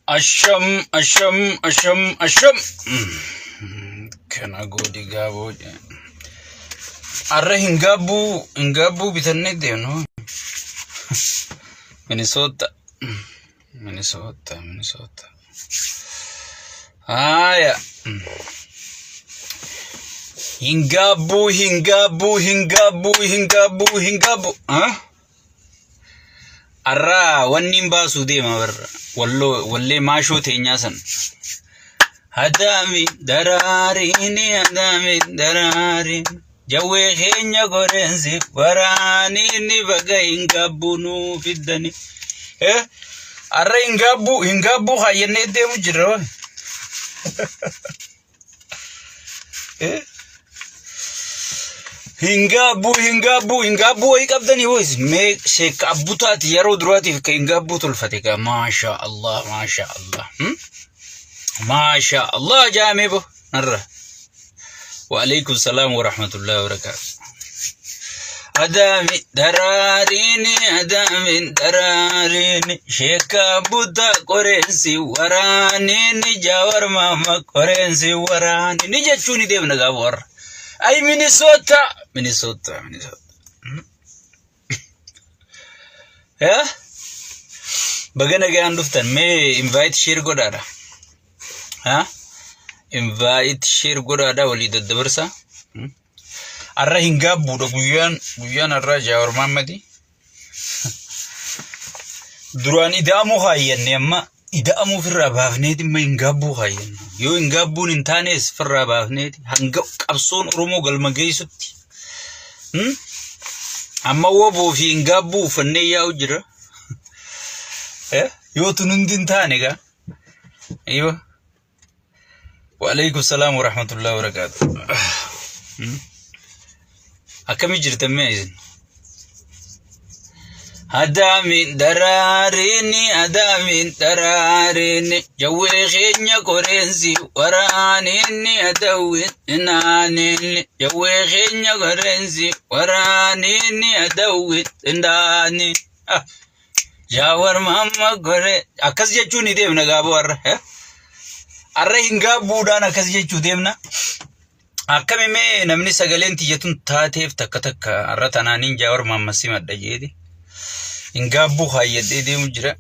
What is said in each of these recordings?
asham. Kana godi gabo. Arra hingabu bitane de no. Minnesota. Aya. Hingabu. Huh? Arra wannin ba su de ma barra. Walle ma sho teenya san. Hadami dararin. Jawe keenya gorensi warani ni baga hingabu nu fiddani. Arra hingabu hayene de mujiro. Hingabu ay qabdani hoys me sheek abutat yaro durati ka hingabu tulfatika ma sha Allah ما شاء الله جامبه نرى وعليكم السلام ورحمة الله وبركاته أدامي دراريني شيكا بودا كورنسي وراني جاور ماما كورنسي وراني نيجا شوني ديب نغاور أي مينيسوتا يا بغنا جان دفتن مي invite share godara invite share godada wali daddabarsa arra hingabu do guyan arra jawar mamadi durani damu hayenne amma idamu firra baafneti ma hingabu hayenne yo hingabu nintanes firra baafneti hanga qabson oromo galmageysoti amma wobo fi hingabu fanne ya ujira yo tunundin tanega ايوه وعليكم السلام ورحمة الله وبركاته أكمل جرت ميزن أدامي دراريني جوي خينيا كورنسي ورانيني أدوين إنانيني جوي خينيا كورنسي ورانيني أدوين إنانيني جاور ماما كوري أكاس جاتوني ديم نغابور arra hingabu dana kasje chudemna akame me namni sagalenti yatun taatef takka arra tananin jawar mamasi madda jedi hingabu hayede de mujra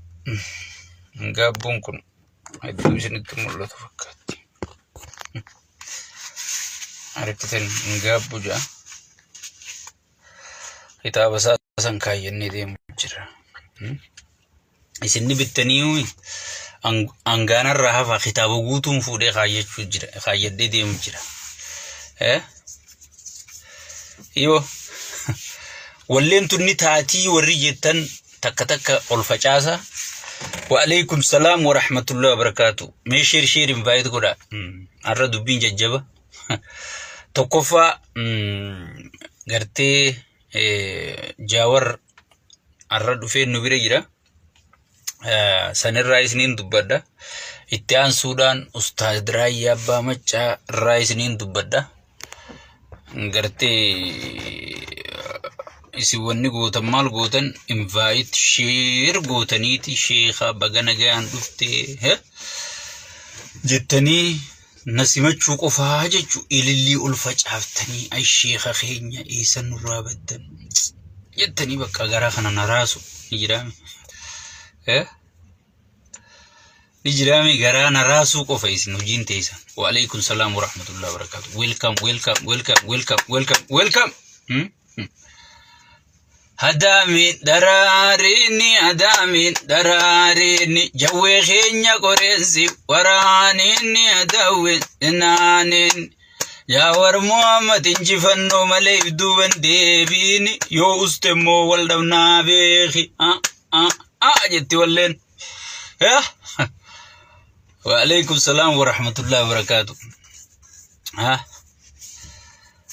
hingabun kun aydu jinit mullo tafakkati arikten hingabu ja kitaba san kayenne de mujra isinni bitaniyu angana rahafa kitabu gutum fude khayedde de mujira iyo wallen tunni taati warri jettan takka olfacasa wa alaykum salam wa rahmatullahi wa barakatuh me share invite goda arra dubin jajjaba tokofa garte jawar arra dufe nubire jira sunrise nin dubada ittian sudan ustad raya ba macha rise nin dubada ngarte isi wonni gotan mal gotan invite share gotaniti sheikha bagana gaan dufte jittani nasimachu qofa jechu ililli ulfacaftani ay sheikha khenya isan rabadan jittani bakka gara khana narasu nijirami نجرامي غرانا راسو قفايس نوجين تيسا وعليكم السلام ورحمة الله وبركاته welcome هدامي دراريني جوي خينيا كورنسي ورانيني هداوين إنانين جاور محمد انجفنو مليف دوبن ديبيني يو استمو والدونا بيخي جتي واللين وعليكم السلام ورحمة الله وبركاته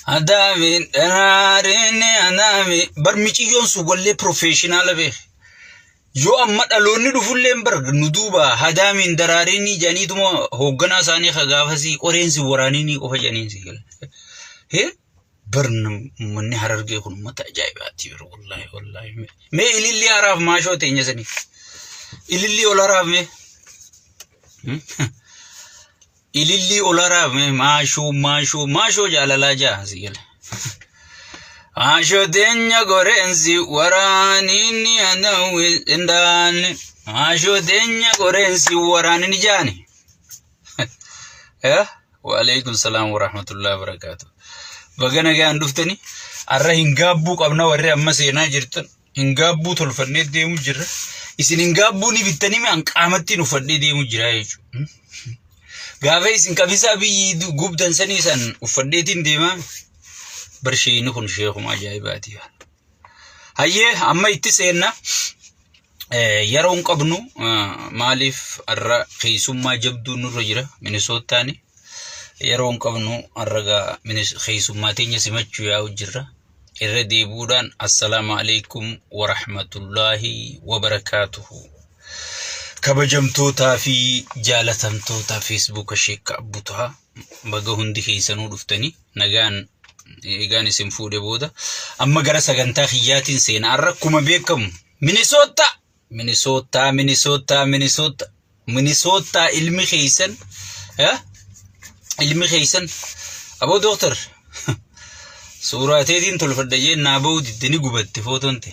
أدامي برميشي يونسو والله بروفيشنال به يو أمد ألوني دفولين برغ ندوبا هدامي دراريني جاني تمو هوغنا ساني خغافسي قرينسي ورانيني قفا جانينسي برن مني حررقي خون متى جايباتي والله ما إلي اللي عراف ما شو تيني سني إلي اللي ولا عراف مي ililli olara maasho jaalalaa jaa sigale maasho deenya gorensi waraanini anawi indaan maasho deenya gorensi waraanini jaani wa alaykum salaam wa rahmatullahi wa barakatuh bagana gaan duftani arra hingaabbuu qabna warri amma seenaa jirtan hingaabbuu tolfannee deemu jirra isin hingaabbuu ni bittanii an qaamatti nu fadhee deemu jira jechuudha gaafa isin qabisa biyyi gubdan sanii san uffadheetiin deemaa barsheen kun sheekuma ajaa'ibaati hayyee amma itti seenna yeroon qabnu maaliif arra keessummaa jabduu nurra jira Minnesotaani yeroon qabnu arraga keessummaa teenya simachuu yaa'u jirra irra deebuudhaan assalaamu alaykum wa rahmatullahi wa barakatuhu kabajamtootaa fi jaalatamtoota Facebook sheekka abbutaa baga hundi keessanuu dhuftanii nagaan eegaan isin fuudhe booda amma gara sagantaa khiyyaatiin seenaa arra kuma beekamu Minnesota ilmi keessan abo doctor suurateetiin tolfadhayee naaboo diddini gubatte footonte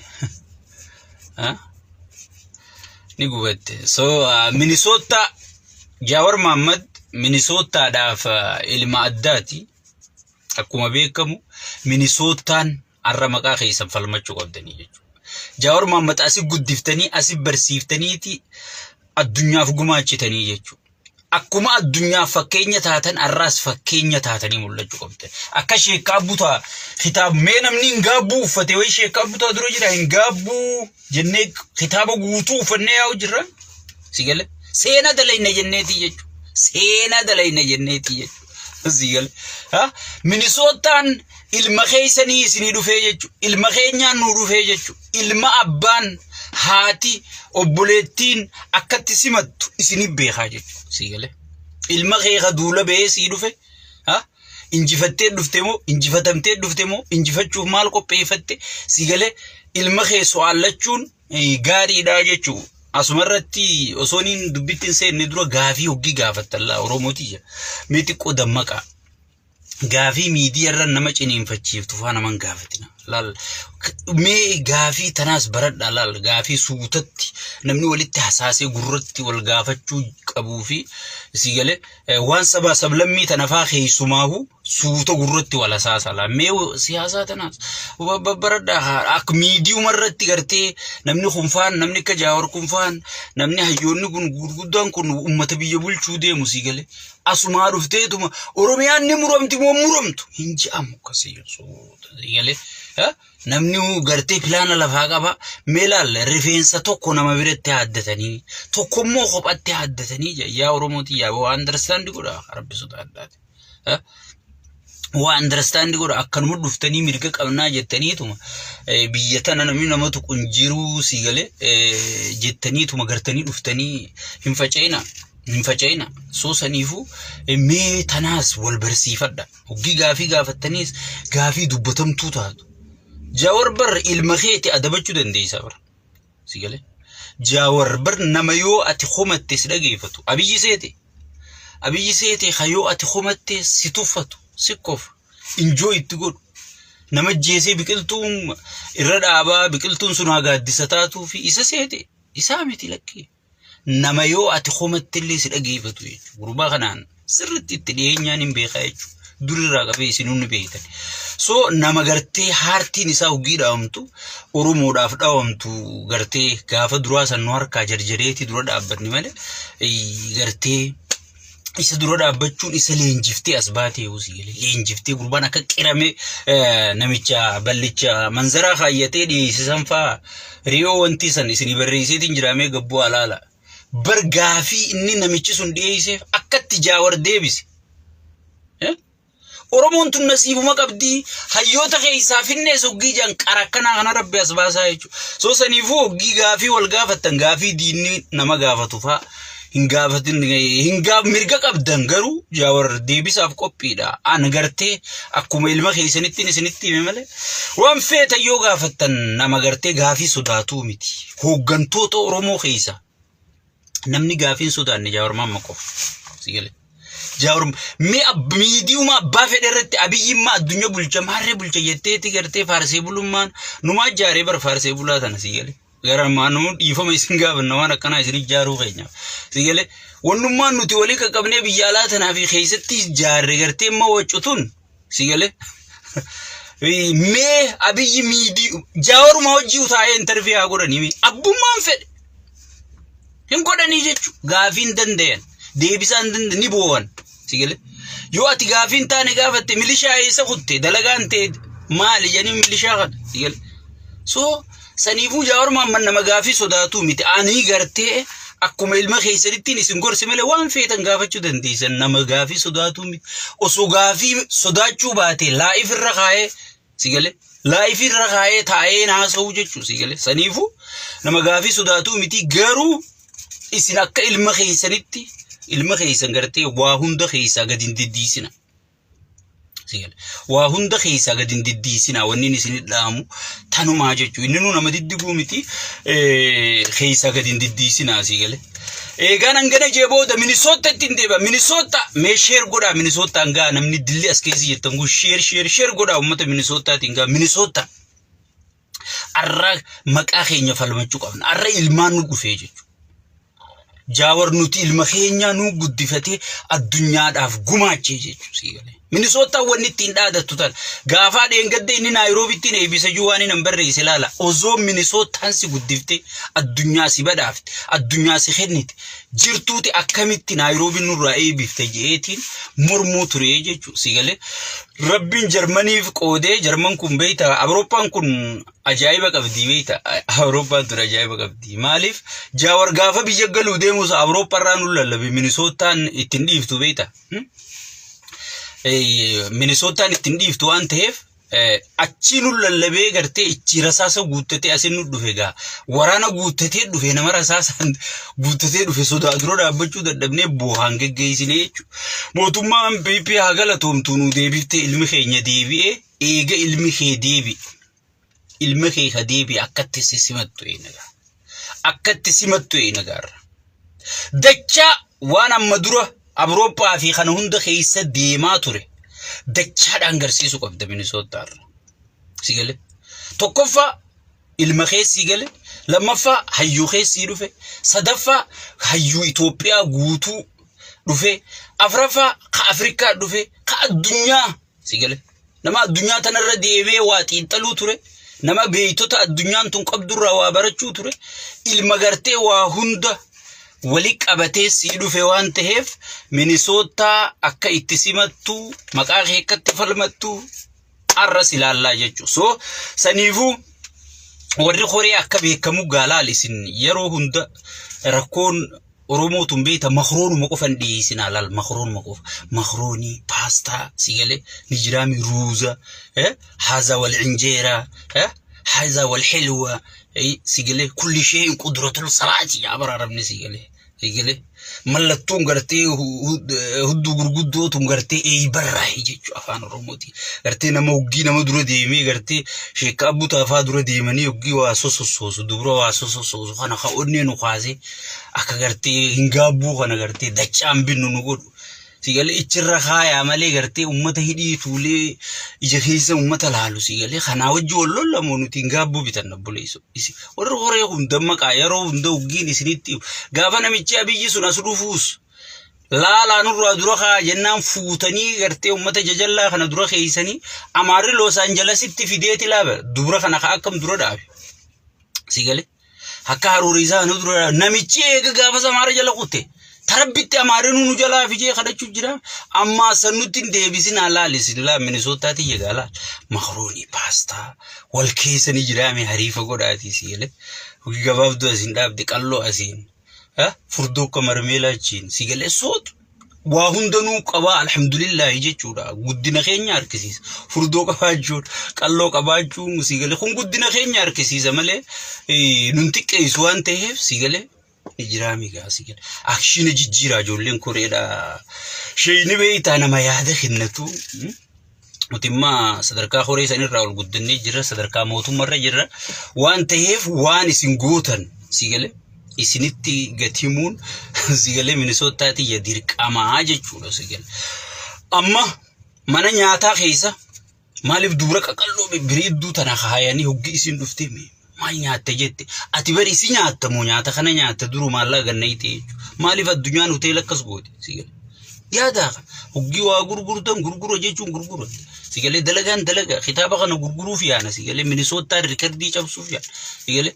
ni gubatte so Minnesota Jawar Muhammad Minnesota daaf ilma addaati akkuma beekamu Minnesotaan arra maqaa keessan falmachuu qabdanii jechuudha Jawar Muhammad asi guddiftanii asi barsiiftaniiti addunyaaf gumaachitanii jechuudha akkuma addunyaaf fakkeenya taatan arraas fakkeenya taatanii mul'achuu qabdan akka sheekka abbutaa kitaab mee namni hingaabbuu uffate way sheekka abbutaa dura jira hingaabbuu jennee kitaaba guutuu uffannee yaa'u jirra sigale seena dalayna jenneeti jechuudha sigale Minnesotaan ilma keessanii isinii dhufee jechuudha ilma keenyaan nu dhufee jechuudha ilma abbaan haati obboleettiin akkatti simattu isinii beekaa jechuudha sigale ilma keeka duula bee sii dhufe injifattee dhufte moo injifatamtee dhufte moo injifachuuf maal qopheeffatte sigale ilma kee so'aalachuun gaariidha jechuudha asumarratti osooniin dubbittiin seenne dura gaafii hoggii gaafattalla Oromootii mee xiqqoo dammaqa gaafii miidiyaarra nama ciniinfachiiftu faa naman gaafatina laal mee gaafii tanaas baradha laal gaafii suutatti namni walitti hasaasee gurratti wal gaafachuu qabuu fi sigale waan sabaa sablammii tanafaa keessumaahu suuta gurratti wal hasaasa la mee siyaasaa tanaas baradha ak miidiyumarratti gartee namni kunfaan namni akka Jaawar kunfaan namni hayyoonni kun gurguddaan kun ummata biyya bulchuu deemu sigale asumaa dhufteetuma Oromiyaan ni muramti moo muramtu hinjaamu kasiisu sigale namni gartee pilaana lafaa qaba meelaal rifeensa tokko nama biratti haaddatanii tokkommoo kophatti haaddatanii yaa Oromooti yaa waa understand godha Arabbisuudha addaati waa understand godha akkanuma dhuftanii mirga qabnaa jettaniituma biyya tana namni namatu qunjiruu sigale jettaniituma gartanii dhuftanii hin faca'ina soo saniifu mee tanaas wal barsiifadha hoggii gaafii gaafattaniis gaafii dubbatamtuu taatu Jawar bar ilma keeti adabachuu dandeessa bar sigale Jawar bar nama yoo ati khomatte si dhageeffatu abiyyi seete khayoo ati khomatte si tuffatu sikkof enjoy itti godhu nama jeesee biqiltuun irra dhaabaa biqiltuun sun hagaaddisa taatuu fi isa seete isaa miti lakkee nama yoo ati khomatte illee si dhageeffatu jechuudha gurbaa kanaan sirriitti itti dhiyeenyaan hin beekaa jechuudha durirraa qabee isinuun ni beektan so nama gartee haartiin isaa hugii dhaawamtu Oromoodhaaf dhaawamtu gartee gaafa duraa san nu harkaa jarjareeti dura dhaabbanni malee gartee isa dura dhaabbachuun isa leenjiftee as baatee usigale leenjiftee gurbaan akka qirame namicha ballicha manzaraa kaayyatee dhiyeessisan faa riyoo wanti san isinii barreesseetiin jiraamee gabboo alaala bargaafii inni namichi sun dhiyeesseef akkatti Jaawar deebise Oromoon tun nasiibuma qabdi hayyoota keessaa finnees hoggii jan qarakkanaa kana rabbi as baasaa jechuudha soo saniifuu hoggii gaafii wal gaafattan gaafii diinni nama gaafatu faa hin gaafatin mirga qabdan garuu Jaawar deebisaaf qophiidha an gartee akkuma ilma keessanitti isinitti hime malee waan feetan yoo gaafattan nama gartee gaafii sodaatuu miti hooggantoota Oromoo keessa namni gaafiin sodaanne Jawaar Mohaammed qofa sigale Jawaar miidiyuma abbaa fedhe irratti abiyyimmaa addunyaa bulcha maarree bulcha jetteeti gartee faarsee bulummaan numaa jaaree bar faarsee bulaa tana sigale gara maanu dhiifama isin gaafanna waan akkanaa isin ijaaruu keenya sigale wannummaan nuti walii qaqqabnee biyya alaa tanaa fi keessatti jaarree gartee immoo waccutun sigale mee abiyyi miidiyu Jawaaruma hojii utaa'ee interview haa godhanii abbummaan fedhe hin godhanii jechu gaafiin danda'an deebisaan danda'an ni boo'an sigale yoo ati gaafiin taane gaafatte milishaa isa kutte dalagaan ta'e maali janii milishaa kan sigale so saniifuu Jawaar Mohaammed nama gaafii sodaatu miti ani gartee akkuma ilma keessanittiin isin gorsi malee waan feetan gaafachuu dandeessan nama gaafii sodaatu miti osoo gaafii sodaachuu baate laayif irra kaa'ee sigale laayif irra kaa'ee taa'ee haasa'uu jechuu sigale saniifuu nama gaafii sodaatu miti garuu isin akka ilma keessanitti ilma keessan gartee waa hunda keessaa gad hin diddiisina sigale waa hunda keessaa gad hin diddiisina wanni isin dhaamu tanumaa jechuu inni nu nama diddiguu miti keessaa gad hin diddiisina sigale eegaan hangana jeebooda Minnesota ittiin deeba Minnesota mee sheer godhaa Minnesota hangaa namni dilli as keessi jettan kun sheer godhaa ummata Minnesotaatiin gaa Minnesota arra maqaa keenya falmachuu qabna arra ilmaan nu dhufee jechuu Jawaar nuti ilma keenya nu guddifate addunyaadhaaf gumaachee jechuu sigale Minnesota wanni ittiin dhaadatu tan gaafa dheengadde inni Nairobi ittiin eebisa juwaani nambarre isilaala ozoo Minnesotaan si guddifte addunyaa si badhaafte addunyaa si kennite jirtuuti akkamitti Nairobi nurraa eebifte jeetiin mormuu ture jechuu sigale rabbiin Jarmaniif qoodee Jarman kun beeyta Awurooppaan kun ajaa'iba qabdi beeyta Awurooppaan ture ajaa'iba qabdi maaliif Jawaar gaafa biyya galuu deemus Awurooppaarraa nu lallabe Minnesotaan ittiin dhiiftu beeyta Minnesotaan ittiin dhiiftu waan ta'eef achi nu lallabee gartee ichi rasaasa guuttatee asin nu dhufe gaa waraana guuttatee dhufe nama rasaasaan guuttatee dhufe sodaa dura dhaabbachuu dadhabnee boohaan geggeessinee jechuudha mootummaan PP haa galatoomtu nu deebiftee ilmi keenya deebi'ee eega ilmi kee deebi'e akkatti simattu nagaarra dachaa waan amma dura Awurooppaa fi kana hunda keessa deemaa ture dachaadhaan garsiisu qabda Minnesotaarra sigale tokkoffaa ilma keessi gale lammaffaa hayyuu keessi dhufe sadaffaa hayyuu Itoophiyaa guutuu dhufe afraffaa ka Afrikaa dhufe ka addunyaa sigale nama addunyaa tanarra deemee waa xiinxaluu ture nama beeytota addunyaan tun qabdurraa waa barachuu ture ilma gartee waa hunda wali qabatee si dhufe waan ta'eef Minnesota akka itti simattu maqaa keekkatti falmattu arras ilaallaa jechuu so saniifuu warri qoree akka beekamu gaalaal isin yeroo hunda rakkoon Oromootun beeyta makroonuma qofan dhiyeessinaa laal makroonuma qofa makroonii paastaa sigale nijiraami ruuza haza wal injeera haza wal hilwa sigale kulli shay'in qudratul salati ya bararabni sigale mallattuun gartee hudduu gurguddootuun gartee eebarraa jechu afaan Oromooti gartee nama uggii nama dura deemee gartee sheekka abbuta afaa dura deemanii uggii waa sosossoosu dubra waa sosossoosu kana ka onneen ukaase akka gartee hingaabuu kana gartee dachaan binnu nu godhu sigale ichirra kaayaa malee gartee ummata hidhii tuulee ija keessa ummata laalu sigale kana wajji walloon lamoo nuti hingaabuu bitan nabbuleessu isi warri horee hunda maqaa yeroo hunda uggiin isinitti gaafa namichi abiyyi sun as dhufuus laalaa nurraa dura kaa jennaan fuutanii gartee ummata jajallaa kana dura keeysanii amaarri Los Angelesitti fideeti laaba dubra kana ka akkam dura dhaabe sigale akka haruurisaa nu dura namichi eega gaafa samaara jala qutte tarabbitti amaarinu nu jalaa fijee kadhachuu jira amma sanutti deebisin alaalis la Minnesotaati yegaala makrooni paastaa wal keessani jiraame hariifa godhaati sigale gabaabdu asin dhaabde qalloo asin furdoo kamarmeelaachiin sigale soot waa hundanuu qaba alhamdulillah jechuudha guddina keenya harkisiisa furdoo qabaachuun qalloo qabaachuun sigale kun guddina keenya harkisiisa malee nun xiqqeessu waan ta'eef sigale ijraami gaa sigale akshiina jijjiiraa ijoolleen koreedha sheyni beeytaa nama yaada kennatu mutimmaa sadarkaa horee sanirraa ol guddannee jirra sadarkaa mootummaarra jirra waan ta'eef waan isin gootan sigale isinitti gatimuun sigalee Minisootaati ya dirqamaa jechuudha sigale. Amma mana nyaataa keessa maaliif dubra qaqalloo biriidduu tana kaayanii hoggi isin dhuftee maal nyaatte jette ati bari isi nyaatta moo nyaata kana nyaatta duru maallaa gannayite maaliif addunyaan hoteela akkas goote sigale. Yaada hoggi waa gurgurtan gurgura jechuun gurgura sigale dalagaan dalaga kitaaba kana gurguruuf yaana sigale Minisootaa rikardii cabsuuf yaana sigale.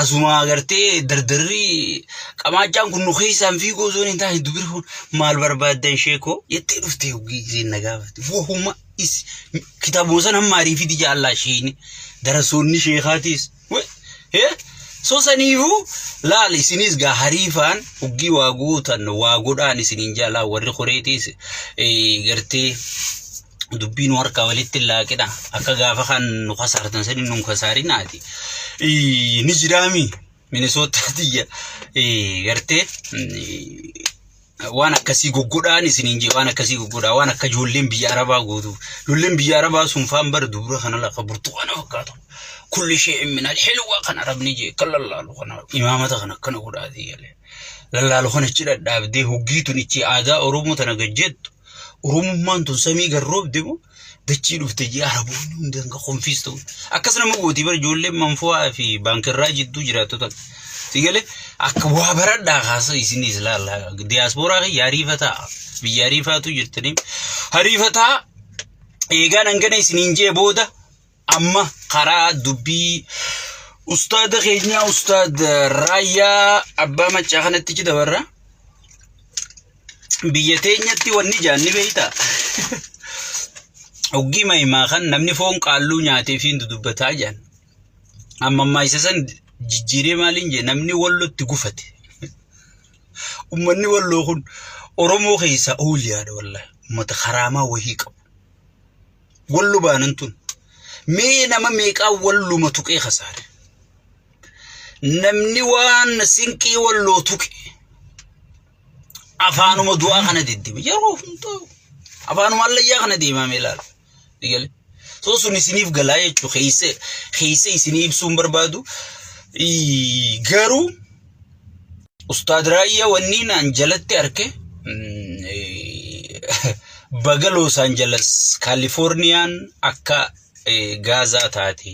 Asuma agartee dardarri qamaachaan kun nu keessaan fiigoo zoon hin taane dubirfoon maal barbaadan sheekoo yettee dhuftee hoggi isin nagaafate wohuma is kitaabuma san hamma ariifiti jaallaa sheeni darasoonni sheekaatis so saniifu laal isinis gaa hariifaan hoggi waa gootan waa godhaan isiniin jaalaa warri qoreetis gartee dubbiin warqa walitti laaqidha akka gaafa kan nu kasaartan sani nun kasaarinaati. Nijiraami Minisootaati gartee waan akkasii goggodhaan isiniin jee waan akkasii goggodhaa waan akka ijoolleen biyya Arabaa gootu ijoolleen biyya Arabaa sun faan bara dubura kana lafa burtukaana fakkaatu kulli shay'in min al-hilwa kan arabni jee kan lallaalu kana imaamata kana akkana godhaati yalee lallaalu kana achi dhadhaabdee hoggiitun ichi aadaa Oromoo tana gajjettu Oromummaan tun samii garroobde moo dachii dhufte jee Araboonni hundi hanga konfiis ta'u akkasuma gooti bara ijoolleen manfoo'aa fi baankirraa jidduu jiraattota sigale akka waa baradhaa kaasa isinis laallaa diiyaaspooraa yaariifataa biyya ariifaatu jirtanii hariifataa eegaan hangana isiniin jee booda amma karaa dubbii ustaada keenya ustaad Raayyaa Abbaa Maccaa kanatti ci dabarra biyya teenyatti wanni jaanni beeyta hoggi maymaa kan namni foon qaalluu nyaatee fi dubbataa jaan amma isa san jijjiiree maaliin jee namni wallotti gufate ummanni walloo kun Oromoo keessa ooliyaadha wallahi ummata haraamaa wahii qabu wallu baanan tun mee nama meeqaa walluma tuqee khasaare namni waan sinqii walloo tuqe afaanuma du'aa kana diddime yeroo hunduu afaanuma allayyaa kana deemame ilaala digale so sun isiniif galaa jechuu keeyse isinii ibsuun barbaadu garuu ustaad Raayyaa wanni naan jalatti arke baga Los Angeles Californiyaan akka Gaazaa taate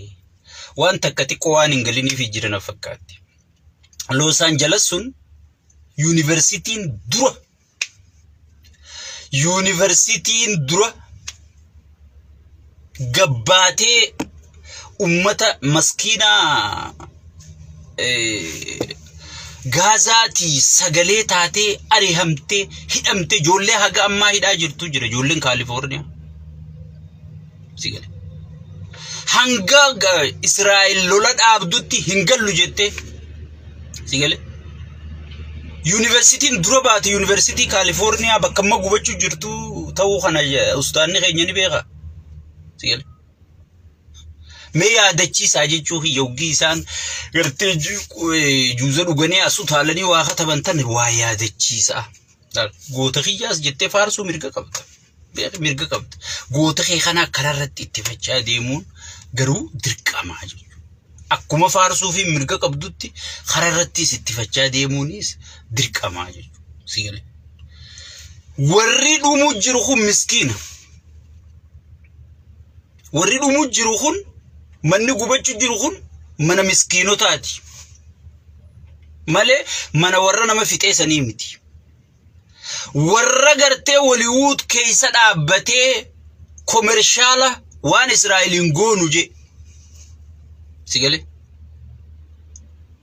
waan takka xiqqoo waan hin galiniif jiran fakkaatti. Los Angeles sun Universitiin dura gabbaatee ummata maskiinaa Gaazaati sagalee taatee arihamtee hidhamte ijoollee haga ammaa hidhaa jirtu jira ijoolleen Californiyaa sigale hanga Israa'el lola dhaabdutti hin gallu jette sigale Universitiin dura baate Universitii Californiyaa bakka amma gubachuu jirtu ta'uu kana ustaanni keenya ni beeka sigale mee yaadachiisaa jechuu hiyyoggii isaan gartee juuza dhuganii asu taalanii waa katabantan waa yaadachiisaa goota kiyyaas jettee faarsuu mirga qabda mirga qabda goota kee kana kararratti itti fachaa deemuun garuu dirqamaa jechuudha akkuma faarsuu fi mirga qabdutti kararrattis itti fachaa deemuunis dirqamaa jechuudha sigale warri dhumuu jiru kun miskiina warri dhumuu jiru kun manni gubachuu jiru kun mana miskiinotaati malee mana warra nama fixeessanii miti warra gartee Hollywood keessa dhaabbatee komershaala waan Israa'eliin goonu je sigale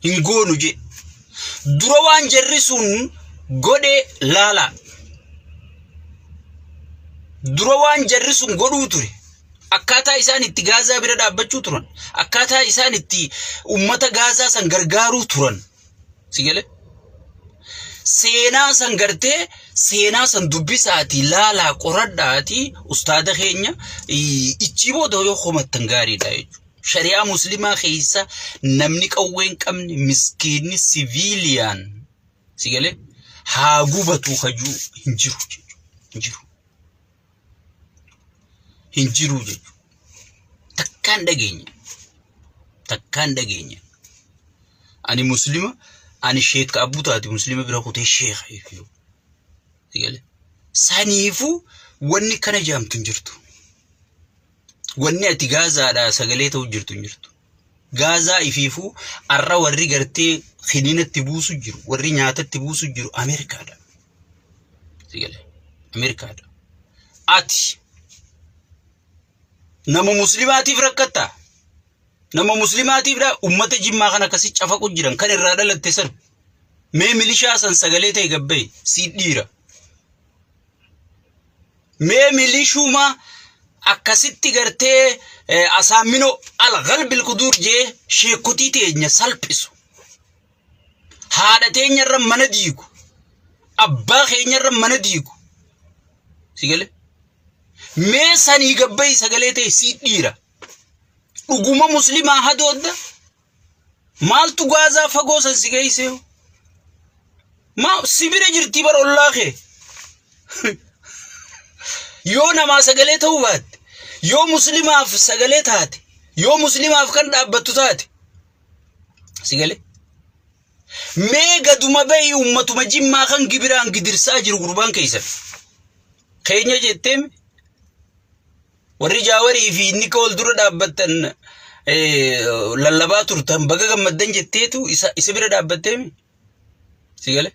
hin goonu je dura waan jarri sun godhe laala dura waan jarri sun godhuu ture akkaataa isaan itti Gaazaa bira dhaabbachuu turan akkaataa isaan itti ummata Gaazaa san gargaaruu turan sigale seenaa san gartee seenaa san dubbisaati laalaa qoradhaati ustaada keenya ichi booda yoo qomattan gaariidha jechuudha shari'aa muslimaa keessa namni qawween qabne miskiinni siviiliyaan sigale haa gubatu hajuu hin jiru jechuudha takkaan dhageenya ani muslima ani sheek abbuu taati muslima bira kutee sheekha ifiyo sigale saniifu wanni kana jaamtu jirtu wanni ati gaazaadha sagalee ta'u jirtu gaazaa ifiifu arra warri gartee khininatti buusu jiru warri nyaatatti buusu jiru Ameerikaadha sigale Ameerikaadha ati nama muslimaatiif rakkata nama muslimaatiif da ummata jimmaa kana kasi cafaqu jiran kan irraa dhalatte san mee milishaa san sagalee ta'e gabbee si dhiira mee milishuma akkasitti gartee asaamino al-qalbil qudur jee sheekutii teenya salphisu haadha teenyarra mana diigu abbaa keenyarra mana diigu sigale mee sanii gabbee sagalee ta'e si dhiira dhuguma muslimaa hadoodda maaltu gaazaa fagoo san si geeyseeho ma sibira jirtii bar ollaakee yoo namaa sagalee ta'uu baatte yoo muslimaaf sagalee taate yoo muslimaaf kan dhaabbattu taate sigale mee gaduma bayi ummatuma jimmaa kan gibiraan gidirsaa jiru gurbaan keeysan keenya jetteem warri jaawarii fi inni kool dura dhaabbattan lallabaa turtan baga gammaddan jetteetu isa bira dhaabbatteemi sigale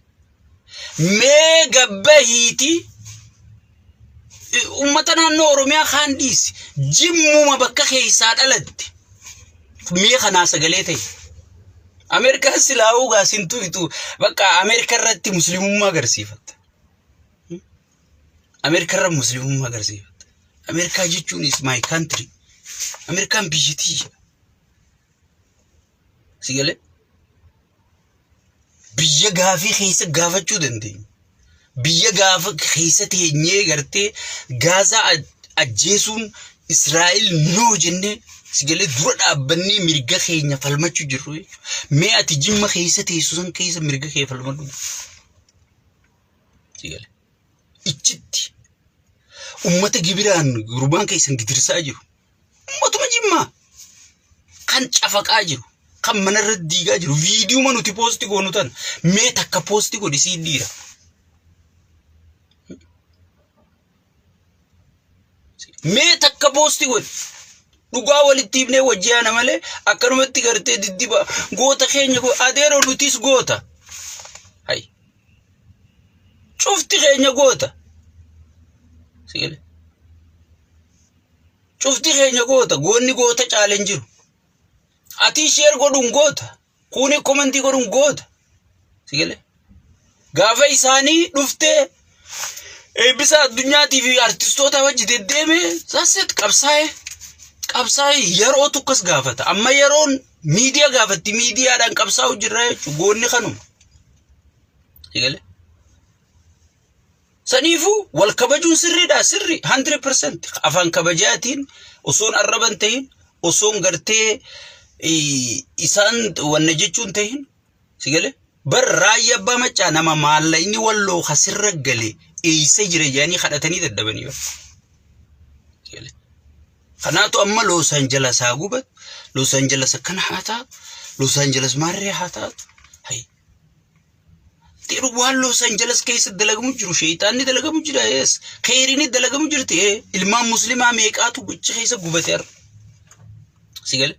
mee gabbahiiti ummata naannoo Oromiyaa kaan dhiisi jimmuma bakka keeysaa dhalatte mee kanaa sagalee ta'e Ameerikaan silaa'uu gaasintuu itu bakka Ameerika irratti muslimummaa agarsiifatta Ameerika irra muslimummaa agarsiifatta America jechuun is my country American biyyattii sigale biyya gaafii keessa gaafachuu dandeenya biyya gaafa keessa teenyee gartee Gaazaa ajjeesuun Israa'el no jenne sigale dura dhaabbannee mirga keenya falmachuu jirru mee ati jimma keessa teessu san keessa mirga kee falmadhu sigale ichitti ummata gibiraan gurbaan keessan gidirsaa jiru ummatuma jimmaa kan cafaqaa jiru kan manarra diigaa jiru viidiyoo manuti poosti goonu tan mee takka poosti godhi si dhiira mee takka poosti godhi dhugaa walitti ibnee wajjiyaana malee akkanumatti gartee diddiba goota keenya adeeroo nutis goota hay cufti keenya goota sigale cufti keenya goota goonni goota caalen jiru ati share godhun goota kuni commenti godhun goota sigale gaafa isaanii dhuftee bisa addunyaatiif artistoota wajji deddeeme saaset qabsaa'e yeroo tukkas gaafata amma yeroon miidiyaa gaafatti miidiyaadhaan qabsaa'u jirra jechuun goonni kanuma sigale saniifu wal kabajuun sirriidha sirri 100% afaan kabajaatiin osoon arraban ta'in osoon gartee isaan wanna jechuun ta'in sigale bar raayya abbaa macaa nama maalla inni walloo khasirra gale eeysa jira jaanii kadhatanii daddabanii bar sigale kanaatu amma Los Angeles gubat Los Angeles kana haata Los Angeles marree haata hay tiru waan Los Angeles keessa dalagamu jiru shaytaanni dalagamu jira yes khayrini dalagamu jirte ilmaan muslimaa meeqaatu gocha keessa gubateer sigale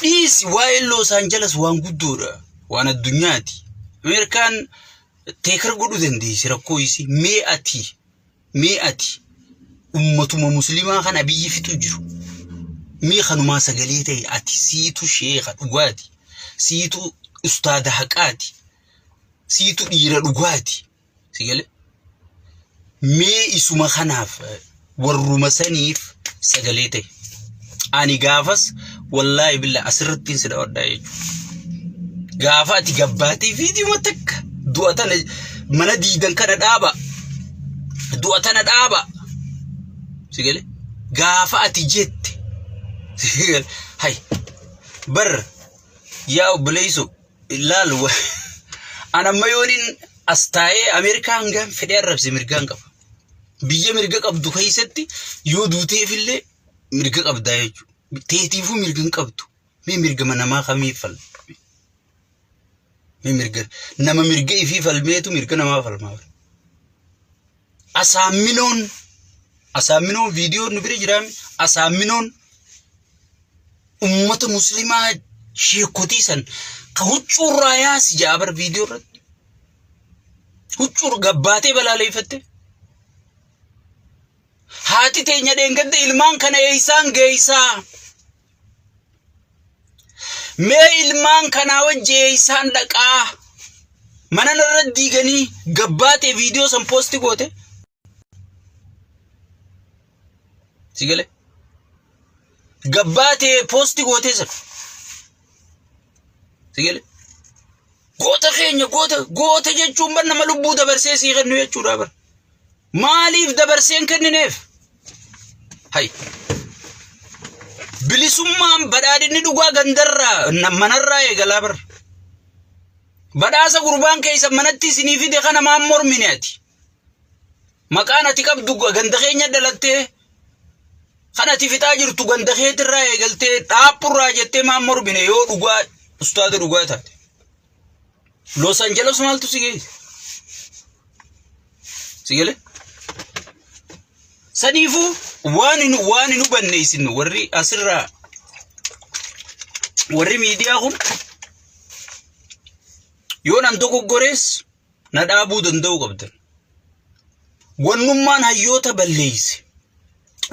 dhiisi waa'ee Los Angeles waan guddoodha waan addunyaati Ameerikaan teekar godhu dandeessi rakkoo isi mee ati ummatuma muslimaa kana biyyi fitu jiru mee kanumaa sagalee ta'e ati siitu sheekha dhugaati siitu ustaada haqaati siitu dhiira dhugaati sigale mee isuma kanaaf warruma saniif sagalee ta'e ani gaafas wallahi billah asirratti sida waddaa jechuudha gaafa ati gabbaatee viidiyoo takka du'atan mana diidan kana dhaaba sigale gaafa ati jette sigale hay bar yaa obboleeyso ilaal ana mayonin astaaye Ameerikaan gaan fedhe arrabse mirgaan qaba biyya mirga qabdu keessatti yoo duuteefillee mirga qabdaa jechuudha teetiifuu mirgan qabdu mee mirga namaa kamiif fal mirga nama mirga ifi falmeetu mirga nama falmaa asaaminoon video nu bira jiraami asaaminoon ummata muslimaa sheekotiisan ka huccurraa yaasi jaabar video irratti huccur gabbaatee balaleeffatte haati teenya dheengadda ilmaan kana eeysaan geeysaa mee ilmaan kana wajjee eeysaan dhaqaa mana narra diiganii gabbaatee video san posti goote sigale gabbaatee posti goote san sigale goota keenya goota jechuun bar nama lubbuu dabarsee sii kennu jechuudha bar maaliif dabarseen kennineef hay bilisummaan badhaadhinni dhugaa gandarraa manarraa eegalaa bar badhaasa gurbaan keessa manatti isinii fide kana maan mormine ati maqaan ati qabdu ganda keenya dhalattee kana ati fixaa jirtu ganda keetirraa eegaltee dhaappurraa jettee maan mormine yoo dhugaa ustaada dhugaa taate Los Angeles maaltu sigale saniifu waan inu banneeysin warri asirraa warri miidiyaa kun yoo nan dogoggorees na dhaabuu danda'u qabdan wannummaan hayyoota balleeyse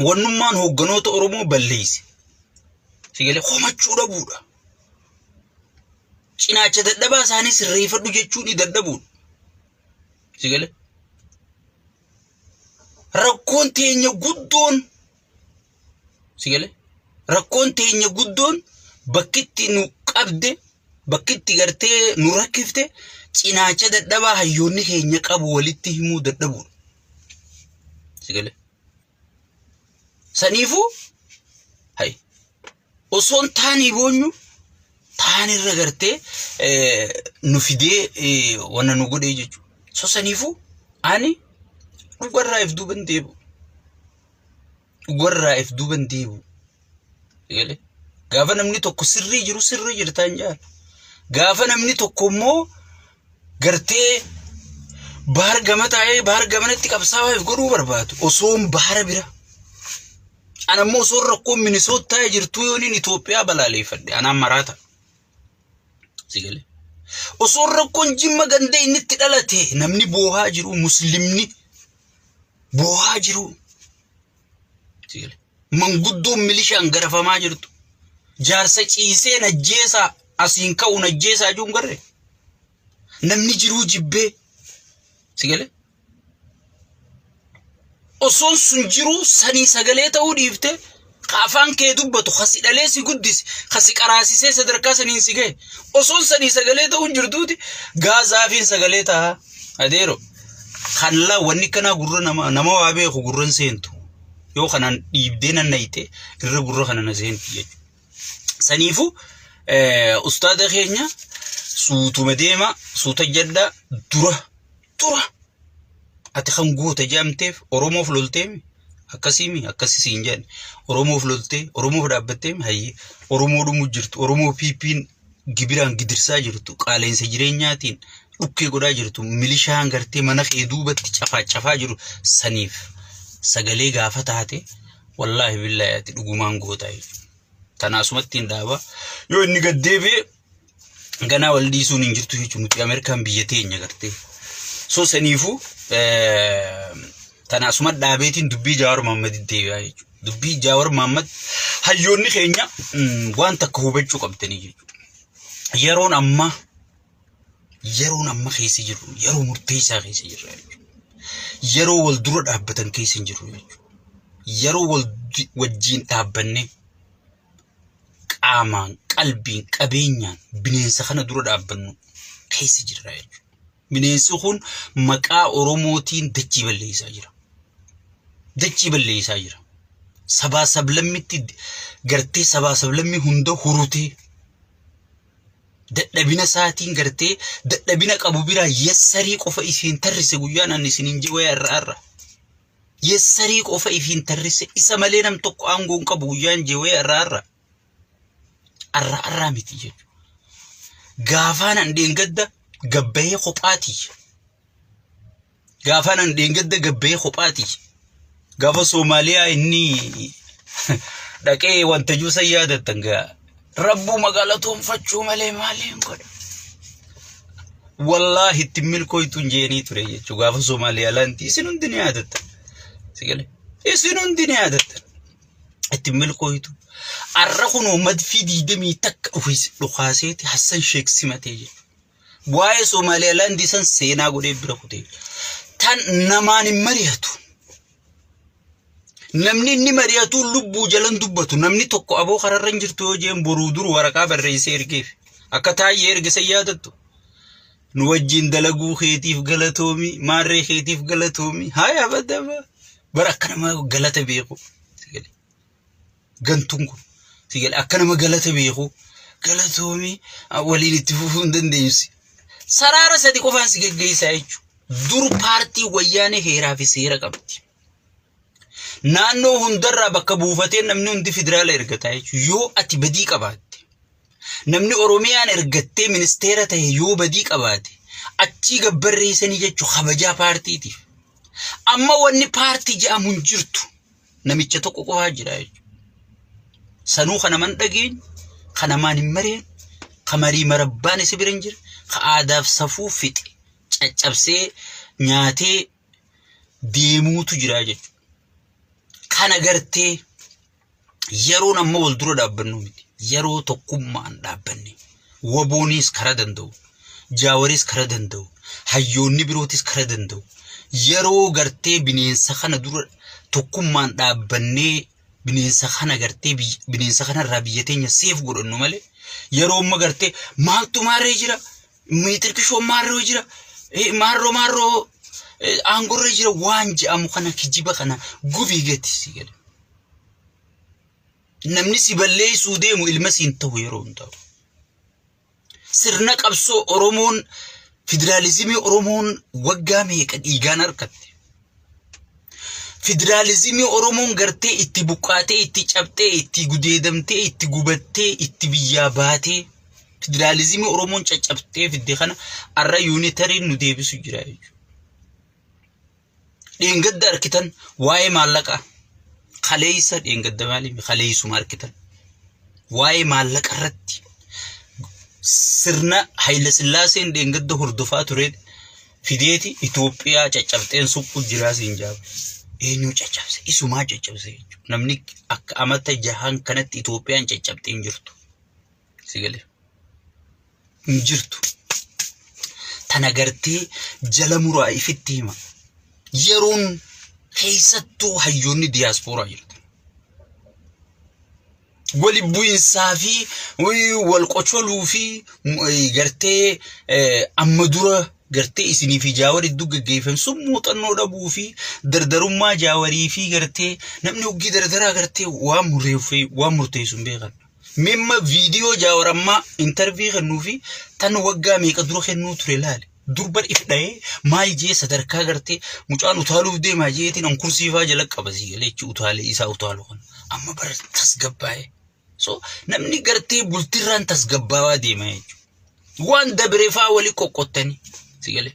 wannummaan hoogganoota Oromoo balleeyse sigale homachuu dhabuudha cinaacha dadhabaa isaanii sirreeffadhu jechuun dadhabuudha sigale rakkoon teenya guddoon sigale rakkoon teenya guddoon bakkitti nu qabde bakkitti gartee nu rakkifte cinaacha dadhabaa hayyoonni keenya qabu walitti himuu dadhabuudha sigale saniifu hay osoon taanii boonyu taanirra gartee nu fidee wanna nu godhee jechuudha so saniifu ani dhugarraa if duuban deebu sigale gaafa namni tokko sirrii jirtaan jaal gaafa namni tokko immoo gartee bahar gama taa'ee bahar gamanatti qabsaa'aaf godhuu barbaadu osoon bahara bira anammoo osoon rakkoon Minisoota taa'ee jirtu yooniin Itoophiyaa balaaleeffadhe anaan maraata sigale osoon rakkoon Jimma ganda inni itti dhalate namni boohaa jiru muslimni boohaa jiru sigale manguddoon milishaan garafamaa jirtu jaarsa ciisee najjeesaa asiin ka'u najjeesaa juun garre namni jiruu jibbee sigale osoon sun jiruu sanii sagalee ta'uu dhiifte afaan kee dubbatu khasi dhalee si guddisi khasi qaraasisee sadarkaa saniin si ga'e osoon sanii sagalee ta'uun jirtuuti gaazaafiin sagalee ta'a adeero kanla wanni kana gurra nama waa beeku gurran seentu yoo kanaan dhiibdee nannayte irra gurra kana na seenti jechuudha saniifu ustaada keenya suutuma deema suuta jadda dura ati kan goota jaamteef Oromoof lolteemi akkasiin jedhan Oromoof loltee Oromoof dhaabbatteemi hayye Oromoo dhumu jirtu Oromoo piipiin gibiraan gidirsaa jirtu qaaleensa jireenyaatiin dhukkee godhaa jirtu milishaan gartee mana kee duubatti cafaa jiru saniif sagalee gaafa taate wallahi billahi ati dhugumaan gootaa tanaasumatti hin dhaaba yoo inni gaddeebee ganaa wal dhiisuun hin jirtu jechuun nuti Ameerikaan biyya teenya gartee so saniifu tanaasuma dhaabeetiin dubbii Jawaar Mohammad deebi'aa jechuudha dubbii Jawaar Mohammad hayyoonni keenya waan takka hubachuu qabdanii jechuudha yeroon amma keessa jiru yeroo murteessaa keessa jirra yeroo wal dura dhaabbatan keessa jiru yeroo wajjiin dhaabbanne qaamaan qalbiin qabeenyaan bineensa kana dura dhaabbannu keessa jirra jechuudha bineensi kun maqaa Oromootiin dachii balleessaa jira sabaa sablammitti gartee sabaa sablammii hunda hurutee dadhabina saatiin gartee dadhabina qabu bira yessarii qofa isiin tarrise guyyaan an isiniin jewee irra yessarii qofa isiin tarrise isa malee nam tokko aangoon qabu guyyaan jewee irra miti jechuudha gaafaan an dheengadda gabbee kophaati gaafanan deengadda gabbee kophaati gaafa Soomaaliyaa inni dhaqee wanta juusa yaadatan gaa rabbu magaalatoon fachuu malee maaliin godha wallahi timmil koytun jeeni ture jechu gaafa Soomaaliyaa laanti isin hundi ni yaadatan sigale isin hundi ni yaadatan timmil koytu arrakunu madfi diidamii takka ufis dhuqaaseeti Hassan Sheikh simatee jechu waa'ee Soomaaliyaa laanti san seenaa godhee bira kutee tan namaan hin mari'atu namni inni mari'atu lubbuu jalan dubbatu namni tokko aboo kararran jirtu yoo jeen boruu dur waraqaa barreessee ergeef akka taayee ergisa yaadattu nu wajjin dalaguu keetiif galatoomi maarree keetiif galatoomi haya badaba bara akka nama galata beeku sigale gantuun kun sigale akka nama galata beeku galatoomi waliin itti fufuu hin dandeenyusi saraara sadi qofaan si geggeessaa jechuudha dur paartii wayyaanee heeraa fi seera qabdi naannoo hundarraa bakka buufatee namni hundi federaala ergataa jechuudha yoo ati badii qabaatte namni Oromiyaan ergattee ministeera ta'e yoo badii qabaate achii gabbarreessanii jechuudha kabajaa paartiitiif amma wanni paartii jedhamu hin jirtu namicha tokko qofaa jira jechuudha sanuu kana man dhageen kana maan hin mareen kamarii marabbaan isi biran jira ka aadaaf safuu fixe caccabsee nyaatee deemuutu jira jechuudha kana gartee yeroo amma wal dura dhaabbannu miti yeroo tokkummaan dhaabbanne waboonis kara danda'u jaawaris kara danda'u hayyoonni birootis kara danda'u yeroo gartee bineensa kana dura tokkummaan dhaabbannee bineensa kana gartee bineensa kana irraa biyya teenya seef godhannu malee yeroo amma gartee maaltu maarree jira miitirkishoo maarree jira maarroo aangorree jira waan je'amu kana kijiba kana gubii gati sigale namni si balleessuu deemu ilma siin ta'u yeroo hundaa'u sirna qabsoo Oromoon federaalizimii Oromoon waggaa meeqa dhiigaan harkatte federaalizimii Oromoon gartee itti buqqaatee itti cabxee itti gudeedamtee itti gubattee itti biyyaa baatee federalizimii Oromoon caccabtee fidde kana arra unitariin nu deebisu jira jechuudha deengadda arkitan waa'ee maallaqa khaleeysa deengadda maali khaleeysuma arkitan waa'ee maallaqa irratti sirna Haile Sillaaseen deengadda hordofaa ture fideeti Itoophiyaa caccabteen suphuu jira siin jaabe eenyu caccabse isumaa caccabse jechuudha namni akka amata jahan kanatti Itoophiyaan caccabtee hin jirtu sigale hin jirtu tana gartee jala muraa ifitti hima yeroon keessattuu hayyoonni diaasporaa jirtu wali bu'insaa fi wal qocholuu fi gartee amma dura gartee isinii fi jaawarii duggeeffam summuu xannoo dhabuu fi dardarummaa jaawarii fi gartee namni hogii dardaraa gartee waan murteessuun beekan mimma viidiyoo jaawarammaa intervii kennuu fi tan waggaa meeqa dura kennuu ture laale durbar ifdhaye maal jee sadarkaa gartee mucaan utaaluuf deemaa jeetiin an kursiifaa jala qabasi galeechi utaalee isaa utaalu kan amma bar tasgabbaa'e so namni gartee bultirraan tasgabbaawaa deemaa jechuudha waan dabreefaa walii qoqqottanii sigale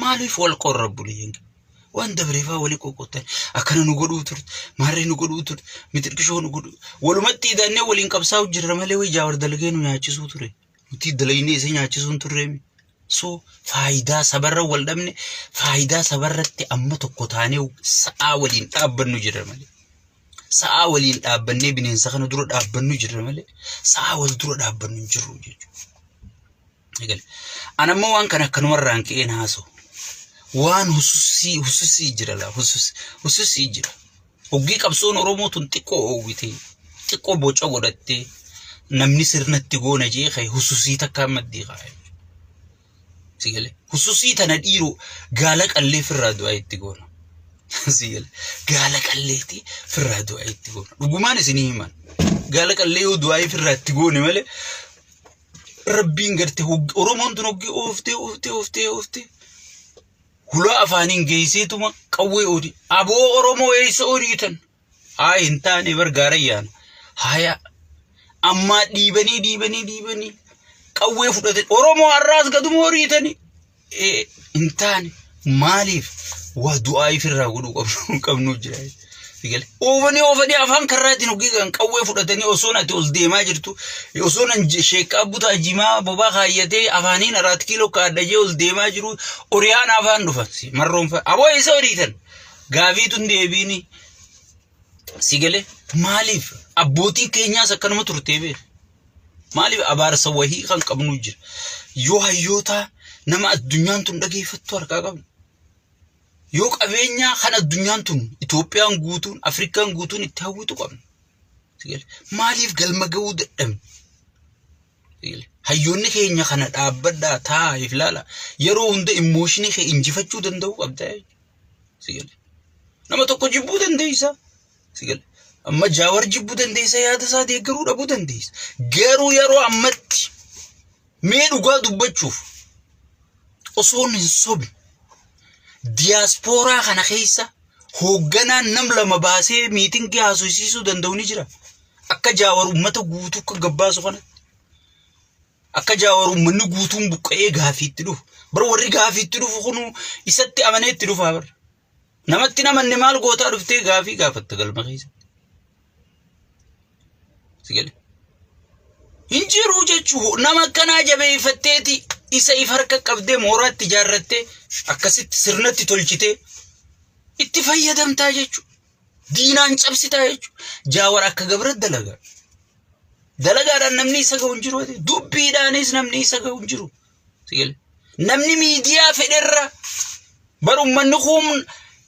maaliif wal qorrabbulee waan dabreefaa walii qoqqottanii akkana nu godhuu turte maarree nu godhuu turte mitirkishoo nu godhuu walumatti idannee waliin qabsaa'u jirra malee way jaawar dalagee nu nyaachisuu ture nuti dalaynee isa nyaachisuun turreemi so faayidaa sabarra wal dhabne faayidaa sabarratti amma tokko taanee sa'aa waliin dhaabbannu jirra malee sa'aa waliin dhaabbannee bineensa kana dura dhaabbannu jirra malee sa'aa wal dura dhaabbannu hin jirru jechuudha eegale anamma waan kana akkanumarraan ka'een haasa'u waan hususii jira la hususii jira hoggii qabsoon Oromoo tun xiqqoo oowwite xiqqoo boca godhatte namni sirnatti goona jee kay hususii takka maddii qaa sigale hususii tana dhiiru gaala qallee firraa du'aa itti goona sigale gaala qalleeti firraa du'aa itti goona dhugumaan isinii himan gaala qallee yoo du'aa firraa itti goone malee rabbiin garte Oromoon tun hoggii ooftee hula afaanin geesseetuma qawwee oodi aboo Oromoo eessa oodiitan haa hin taane bargaarayyaan haya amma dhiibanii qawwee fudhate Oromoo har'aas gaduma horiitani intaani maaliif waa du'aa ifirraa godhuu qabnu jira sigale oofanii afaan karraatiin hogiigan qawwee fudhatanii osoo ati ol deemaa jirtu osoo nan sheeqaa butaa jimaa bobaa kaayyatee afaaniin 4 kiiloo kaadhajee ol deemaa jiru oriyaan afaan dhufan marroonfa aboo isa horiitan gaafiitun deebiini sigale maaliif abbootiin keenyaas akkanuma turtee beek maaliif abaarsa wahii kan qabnu jira yoo hayyoota nama addunyaan tun dhageeffattu harkaa qabnu yoo qabeenya kan addunyaan tun Itoophiyaan guutuun Afrikaan guutuun itti hawwitu qabnu sigale maaliif galma ga'uu dadhabne sigale hayyoonni keenya kana dhaabbadhaa taa'aa ilaala yeroo hunda emotionii kee injifachuu danda'u qabda sigale nama tokko jibbuu dandeessa sigale amma Jaawar jibbuu dandeessa yaada isaa deeggaruu dhabuu dandeessa garuu yeroo ammatti mee dhugaa dubbachuuf osoo hin sobne diaspora kana keessa hoogganaan nam lama baasee miitingii haasofsiisuu danda'u ni jira akka Jaawar ummata guutuu akka gabbaasu kana akka Jaawar ummanni guutuun buqqa'ee gaafiitti dhufu bar warri gaafiitti dhufu kunu isatti amaneetti dhufa bar namatti namanne maal gootaa dhuftee gaafii gaafatta galma keessa sigale injiru jechuu nama kana jabeeffatteeti isa if harka qabdee mooraatti jaarrattee akkasitti sirnatti tolchitee itti fayyadamtaa jechuu diinaan cabsitaa jechuu Jaawar akka gabra dalagaadhaan namni isa ga'u hin jiru dubbiidhaanis namni isa ga'u hin jiru sigale namni miidiyaa fedherra bar ummanni kun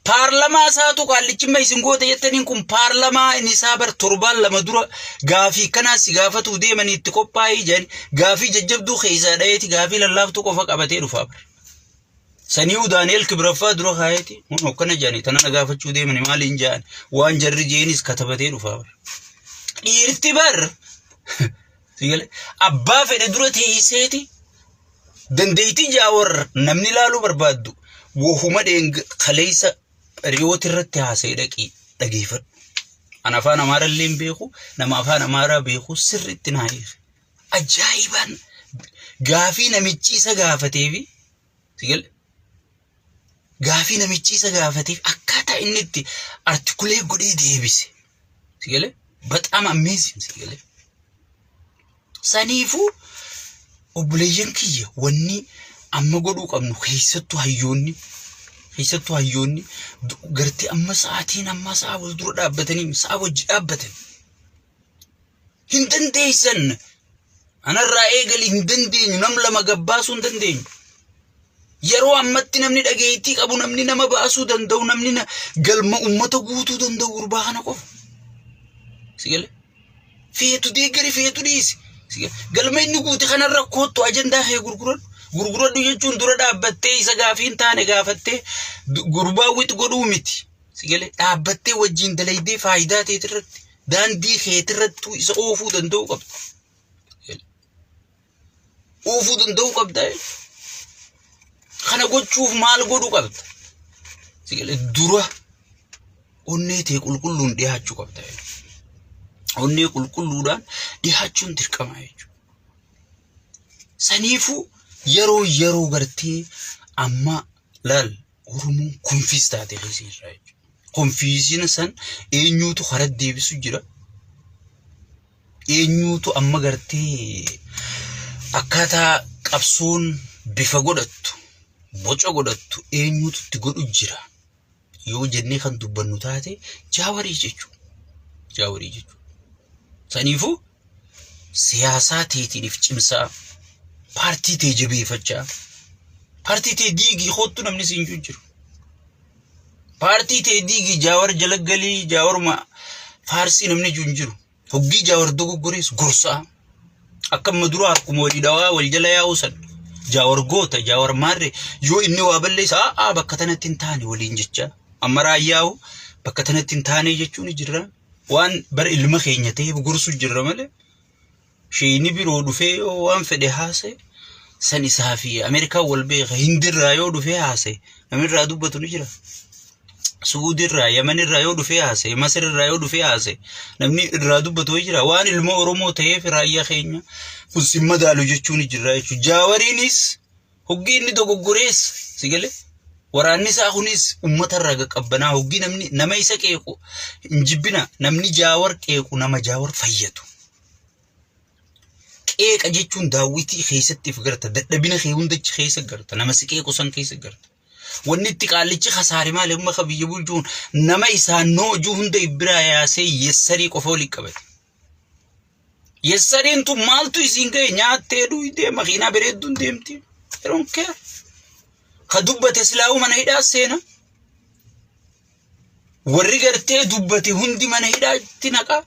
Parlamaa saatu qallichimma isin goote jettaniin kun parlamaa isaa bar torbaan lama dura gaafii kana si gaafatu deemanii itti qophaa'ii jiran gaafii jajjabduu keessa dhayeeti gaafii lallaaftuu qofa qabatee dhufa bar saniu Daani'el Kibraffaa dura kaayeti mun akkana jaani tana gaafachuu deemanii maaliin jaan waan jarri jeenis katabatee dhufa bar dhiirti bar sigale abbaa fedhe dura teesseeti dandeeyti Jaawar namni laaluu barbaaddu wohuma dheeng kaleessa riyooti irratti haasa'e dhageeffadhu ana afaan Amaaraallee beeku nama afaan Amaaraa beeku sirriitti naayiif ajaa'iban gaafii namichi isa gaafateefi sigale gaafii namichi isa gaafateef akkaataa inni itti artikulee godhee deebise sigale bataam amazing sigale saniifu obboleeyyan kiyya wanni amma godhuu qabnu keessattuu hayyoonni gartee amma sa'aatiin amma sa'a wal dura dhaabbatanii sa'a wajji dhaabbatan hin dandeessan anarraa eegali hin dandeenyu nam lama gabbaasuu hin dandeenyu yeroo ammatti namni dhageettii qabu namni nama baasuu danda'u namni galma ummata guutuu danda'u gurbaa kana qofa sigale feetu deeggari feetu dhiisi galma inni guuti kanarra koottu ajandaa kee gurguradhu jechuun dura dhaabbattee isa gaafiin taane gaafattee gurbaa wixi godhuu miti sigale dhaabbattee wajjin dalaydee faayidaa teetirratti daandii keetirrattu isa oofuu danda'u qabda oofuu danda'u qabda kana gochuuf maal godhu qabda sigale dura onnee tee qulqulluun dhiyaachuu qabda onnee qulqulluudhaan dhiyaachuun dirqama jechuudha saniifu yeroo gartee amma laal Oromoon konfiis taate keessa konfiisiin san eenyuutu hara deebisu jira eenyuutu amma gartee akkaataa qabsoon bifa godhattu boca godhattu eenyuutu itti godhu jira yoo jennee kan dubbannu taate Jaawarii jechuudha saniifu siyaasaa teetiif cimsaa paartii tee jabeeffachaa paartii tee diigii hoottu namni siin jiru paartii tee diigii Jaawar jalaggalii Jaawaruma faarsii namni jiru hoggii Jaawar dogoggorees gorsaa akkuma dura akkuma walii dhawaa wal jala yaa'u san Jaawar goota Jaawar maarre yoo inni waa balleessa bakka tanatti hin taane waliin jecha amma raayyaa'u bakka tanatti hin taane jechuun jirra waan bar ilma keenya ta'e gorsu jirra malee sheeyni biroo dhufee waan fedhe haasa'e san isaa fi Ameerikaa wal beeka hindirraa yoo dhufee haasa'e namirraa dubbatu ni jira Suudi irraa Yemen irraa yoo dhufee haase Masir irraa yoo dhufee haase namni irraa dubbatu jira waan ilma Oromoo ta'eef raayyaa keenya kun madaalu jechuun jira jechuudha. Jaawariinis hoggi inni dogoggorees sigale waraanni isaa kunis ummata irraa qabbanaa hoggi namni nama isa qeequ injibbina namni Jaawar qeequ nama Jaawar fayyadu. Qeeqa jechuun daawwitii keessattiif garta dadhabina kee hundachi keessa garta nama si qeequ san keessa garta. Wanni itti qaalichi khasaare maal amma kabiyya bulchuun nama isaan noojuu hunda ibraa yaasee yessarii qofa olii qabate. Yessariin tun maaltu isiin ga'e nyaattee dhuydee makiinaa bareedduun deemti. I don't care. Ka dubbate silaa'uu mana hidhaa seena. Warri gartee dubbate hundi mana hidhaatti naqaa.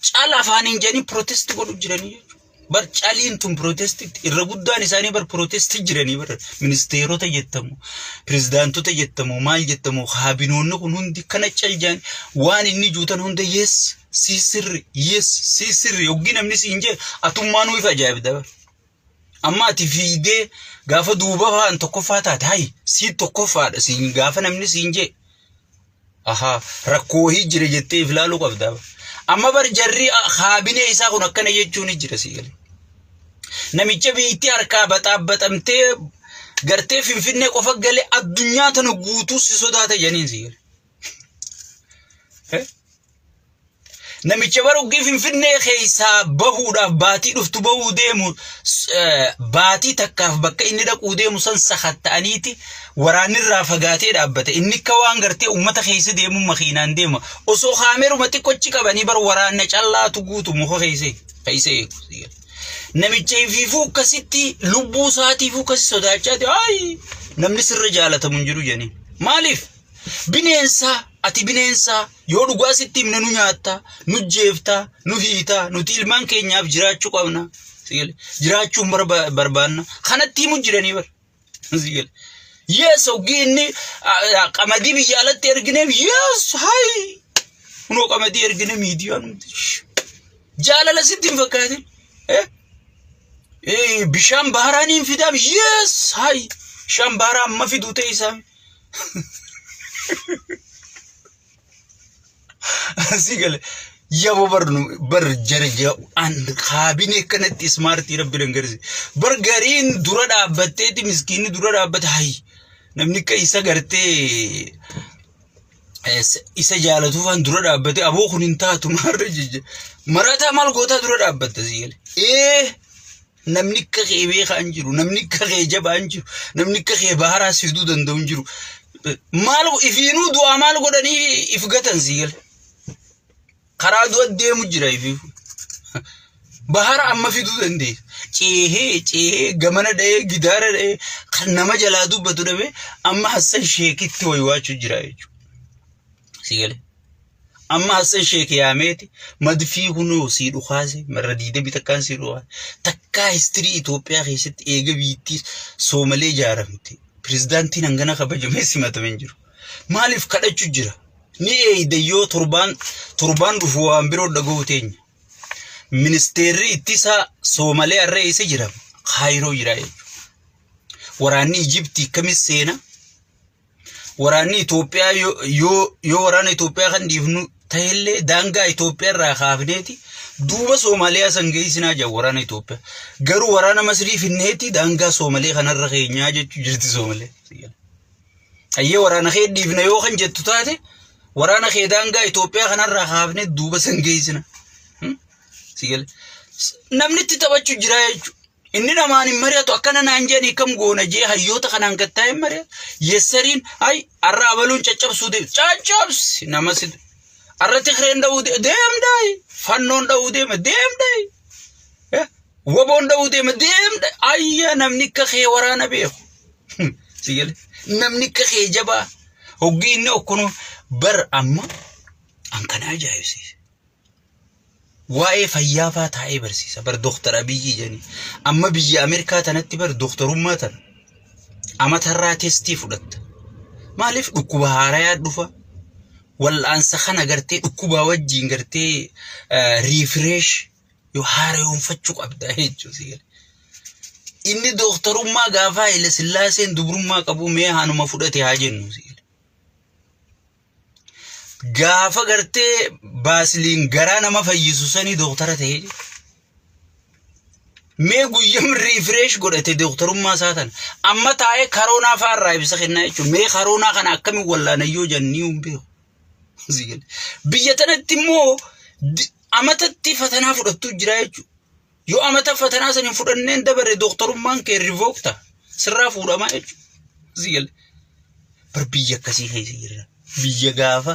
Caala afaaniin jedhanii protesti godhu jiranii jechuudha. Bar caaliin tun protestitti irra guddaan isaanii bar protesti jiranii bar ministeerota jettamu pirezidaantota jettamu maal jettamu kaabinoonni kun hundi kana caljaan waan inni juutan hunda yes sirri yoggi namni siin jee atummaan uif ajaa'ibda bar amma ati fiidee gaafa duuba waan tokkoffaa taate hayi sii tokkoffaadha siin gaafa namni siin jee rakkoo jira jettee ilaaluu qabda bar amma bar jarri kaabinee isaa kun akkana jechuun jira sigale namicha biitti harkaa baxaabbatamtee gartee Finfinnee qofa galee addunyaa tana guutuu si sodaata janiin sigale namicha baruggi Finfinnee keessaa bahuudhaaf baatii dhuftu bahuu deemu baatii takkaaf bakka inni dhaquu deemu san sakatta'aniiti waraanni irraa fagaatee dhaabbata inni akka waan gartee ummata keessa deemu makiinaan deema osoo kaameruma xiqqochi qabanii bar waraanna callaatu guutu muka keessa eegu namicha ifiifuu akkasitti lubbuu isaatiifuu akkasi sodaachaati ay namni sirra jaalatamu hin jiru janii maaliif bineensa ati bineensa yoo dhugaa sitti himne nu nyaatta nu jeefta nu hiita nuti ilmaan keenyaaf jiraachuu qabna sigale jiraachuun barbaanna kanatti himu jiranii bar sigale yes ogiinni qamadii biyya alatti ergineef yes hay kunoo qamadii ergine miidiyaan jaalala sitti hin fakkaatin bishaan baharaaniin fidaaf yes hay bishaan baharaa amma fiduu ta'e isaa sigale yabo bar jarja an kaabine kanatti smartii rabbi dangarsi bar gariin dura dhaabbatteeti miskiinni dura dhaabbata hay namni ka isa gartee isa jaalatuuf an dura dhaabbate aboo kun hin taatu marra jijje marata maal goota dura dhaabbatta sigale namni ka qeebee kan jiru namni ka qeejabaan jiru namni ka qee baharaa fiduu danda'u jiru maal ifiinuu du'a maal godhanii ifgatan sigale karaa du'a deemu jira ifiifu bahara amma fiduu dandee ceehee gamana dha'ee gidaara dha'ee kan nama jalaa dubbatu dhabe amma Hassan Sheekitti waywaachuu jira jechuudha sigale amma Hassan Sheek yaameeti madfii hunoo sii dhukaase marra diida bitakkaan sii dhukaase takkaa histirii Itoophiyaa keessatti eega biittii Soomalee ijaaramte pirezidaantiin hangana kabajamee simatameen jiru maaliif kadhachuu jira ni eeyidayyoo torbaan dhufu waan biroo dhaga'u teenya ministeerri ittisa Soomalee arree isa jira Kaayiroo jira jechuudha waraanni Ijiptii kamis seena waraanni Itoophiyaa yoo waraana Itoophiyaa kan dhiifnu ta'ellee daangaa Itoophiyaa irraa kaafneeti duuba Soomaaliyaa san geessinaa jira waraana Itoophiyaa garuu waraana Masrii finneeti daangaa Soomalee kanarra keenyaa jechuu jirti Soomalee ayyee waraana kee dhiifna yoo kan jettu taate waraana kee daangaa Itoophiyaa kanarraa kaafne duuba san geessina sigale namni itti taphachuu jira jechuudha inni namaan hin mari'atu akkana naan jedhanii kam goona jee hayyoota kanaan gattaa hin mari'atu yessariin hay arra abaluun caccabsuu caccabsi nama si arra tikreen dha'uu deemdaayi fannoon dha'uu deema deemdaayi woboon dha'uu deema deemdaayi ayya namni akka kee waraana beeku sigale namni akka kee jabaa hoggi inni okkunu bar amma an kana ajaa'ibsiisa waa'ee fayyaafaa taa'ee barsiisa bar Dr. Abiyyi jeni amma biyya Ameerikaa tanatti bar doktorummaa tan amatarraa testii fudhatta maaliif dhukkuba haaraa dhufa wal'aansa kana gartee dhukkuba wajjiin gartee refresh yoo haareeffachuu qabda jechuudha inni doktorummaa gaafa Haile Sillaaseen dubrummaa qabu mee hanuma fudhate haa jennu gaafa gartee baasiliin garaa nama fayyisu sanii dooktara ta'ee mee guyyam refresh godhate dooktarummaa isaatan amma taa'ee karoonaa faarraa ibsa kennaa jechuun mee karoonaa kana akkamiin wallaanayyoo jannii humbeeku biyya tanatti immoo amatatti fatanaa fudhattu jira jechuudha yoo amata fatanaa saniin fudhanneen dabare dooktarummaan kee rivookta sirraa fuudhamaa jechuudha bar biyya akkasii keessa jirra biyya gaafa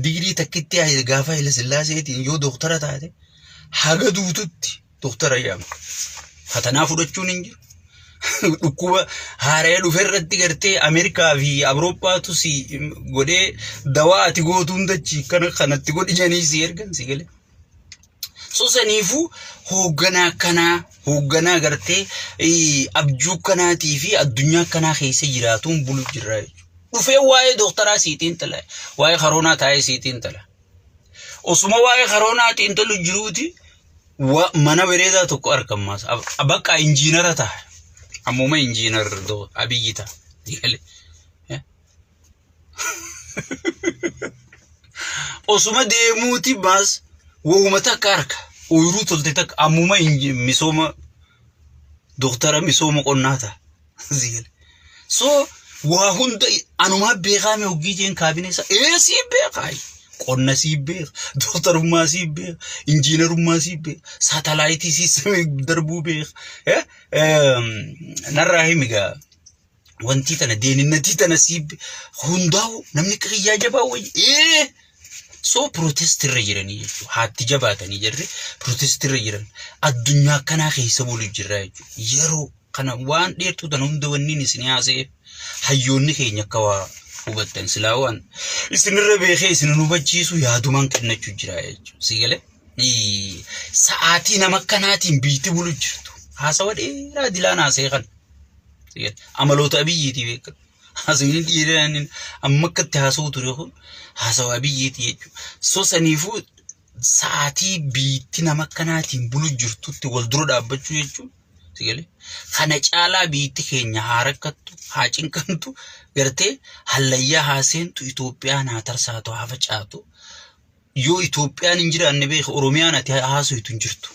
digirii takkitti haa gaafa Haile Sillaaseetiin yoo dooktara taate haga duututti dooktara yaama fatanaa fudhachuun hin jiru dhukkuba haaree dhufe irratti gartee Ameerikaa fi Awuroopaatu si godhee dawaa ati gootuun dachi kanatti godhijanii si ergan si galee so saniifu hoogganaa gartee abjuu kanaatii fi addunyaa kanaa keessa jiraatuun bulu jirra jechuudha dhufee waa'ee dooktaraa siitiin tala waa'ee karoonaa taa'ee siitiin tala osuma waa'ee karoonaa tiin talu jiruuti mana bareedaa tokko argammaas bakka injiinara ta'a ammuma injiinar Abiyyi ta'a osuma deemuuti baas wooma takka arka ooyiruu tolte takka ammuma misooma dooktara misooma qonnaa ta'a so waa hunda anuma beekame hogii jeen kaabineessa si beekai qonna si beeka dooktarummaa si beeka injiinarummaa si beeka saatalaayitii siistemii darbuu beeka narraa himigaa wanti tana deeninnatii tana si hundaa'u namni qiyyaa jabaa wayii so protest irra jiranii jechuudha haatti jabaatanii jirre protest irra jiran addunyaa kanaa keessa bulu jirra jechuudha yeroo kana waan dheertuu tan hunda wanniin isin haasa'eef hayyoonni keenya akka waa hubattan silaa waan isinirra beekee isin hubachiisu yaadumaan kennachuu jira jechuudha si galee sa'aatii nama kanaatiin biitti bulu jirtu haasawa dheeraa dilaan haasa'e kan amaloota Abiyyiitii beekan haasawni dhiiraan amma akkatti haasa'u ture kun haasawa Abiyyiitii jechuudha so saniifuu sa'aatii biitti nama kanaatiin bulu jirtutti wal dura dhaabbachuu jechuudha si galee kana caalaa biitti keenya haa rakkattu haa cinqamtu gartee hallayyaa haaseentu Itoophiyaan haa tarsaatu haa facaatu yoo Itoophiyaan hin jiraanne beeka Oromiyaan ati haasawtu hin jirtu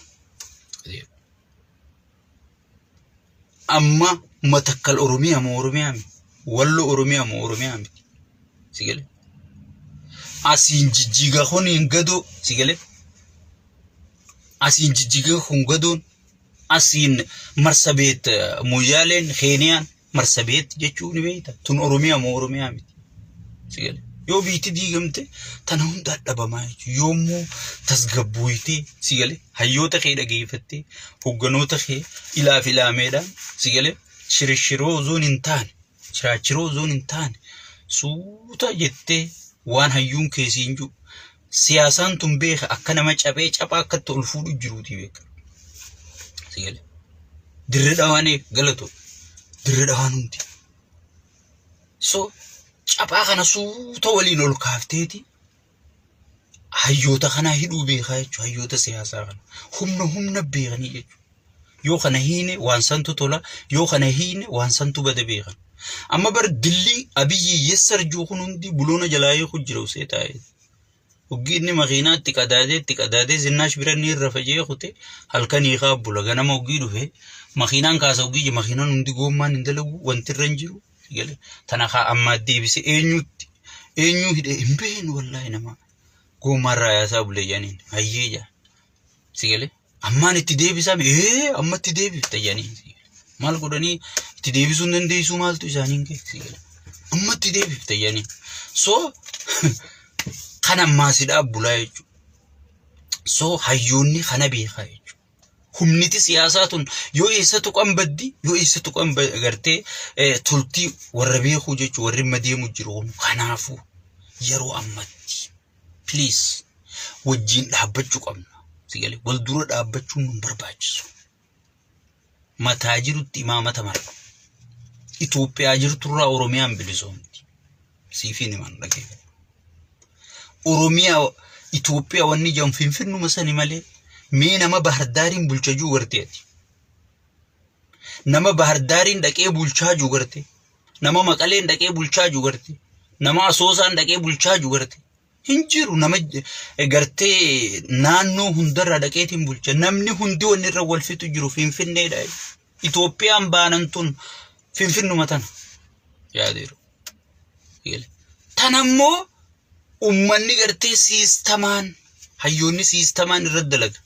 amma matakkal Oromiyaa moo Oromiyaa mi wallo Oromiyaa moo Oromiyaa mi si galee asiin jijjiiga honiin gadoo si galee asiin jijjiiga hun gadoon asiin marsabeet Moyaaleen Keeniyaan marsabeet jechuun beeyta tun Oromiyaa moo Oromiyaa miti si galee yoo biitti diigamte tana hunda dhabamaa jechuudha yoommoo tasgabbuuytee si galee hayyoota kee dhageeffattee hogganoota kee ilaameedhaan si galee shirishiroo zoon hin taane shiraachiroo zoon hin taane suuta jettee waan hayyuun keessiin jiru siyaasaan tun beeka akka nama cabee caphaa akkatti ol fuudhu jiruutii beeka si galee dirree dhawaanee galatoo dirree dhawaan hundi so caphaa kana suuta waliin ol kaafteeti hayyoota kanaa hidhuu beekaa jechuudha hayyoota siyaasaa kana humna beekanii jechuudha yoo kana hiine waan santu tola yoo kana hiine waan santu bada beekan amma bar dilli Abiyyi yessar juukun hundi buloona jalaayee kujjira usee taa'ee Ugiinni makiinaatti qadaadee zinaash biranni irra fajee kute halkanii qaabbula ganama ugii dhufe makiinaan kaasa ugii makiinaan hundi goommaan hin dalagu wanti irra hin jiru tana kaa amma deebise eenyu hidhe hin beenu wallahi nama goomaan raayaasaa bule janiin hayyee jaa sigale ammaan itti deebisame amma itti deebifte janiin maal godhanii itti deebisuun dandeessuu maaltu isaaniin kee sigale amma itti deebifte janiin so kana maasidhaa bulaa jechuudha. So hayyoonni kana beekaa jechuudha. Humniti siyaasaa tun yoo eessatu qambaddi yoo eessatu gartee toltii warra beekuu jechuudha warri madeemu jiru kanaafu yeroo ammatti please wajjin dhaabbachuu qabna. Sigale wal dura dhaabbachuun nun barbaachisu. Mataa jirutti imaamata mara. Itoophiyaa jirturraa Oromiyaan bilisoomti. Siifiin himan dhagee. Oromiyaa Itoophiyaa wanni jam finfinnu masani malee mee nama Bahardaariin bulchajuu garteeti. Nama Bahardaariin dhaqee bulchaajuu garte. Nama Maqaleen dhaqee bulchaajuu garte. Nama Asoosaan dhaqee bulchaajuu garte. hinjiru nama gartee naannoo hundarra dhaqeetiin bulcha namni hundi wanni irra wal fitu jiru Finfinneedha Itoophiyaan baanantun Finfinnuma tana yaadeeru tanammoo ummanni gartee siistamaan hayyoonni siistamaan irra dalaga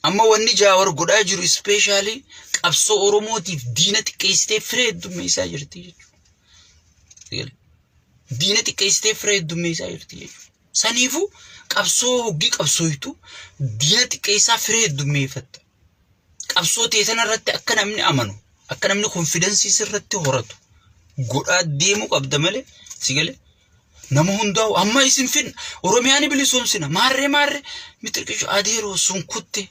amma wanni Jaawar godhaa jiru especially qabsoo Oromootiif diina xiqqeessitee firee heddummeessaa jirti jechuudha diina xiqqeessitee firee heddummeessaa jirti jechuudha saniifuu qabsoo hoggii qabsooytu diina xiqqeessaa firee heddummeeffatta qabsoo teessan irratti akka namni amanu akka namni confidence irratti horatu godhaa deemu qabda malee sigale nama hundaa'u amma isin fin Oromiyaan bilisoomsina maarree mitirqishu adeeroo sun kutte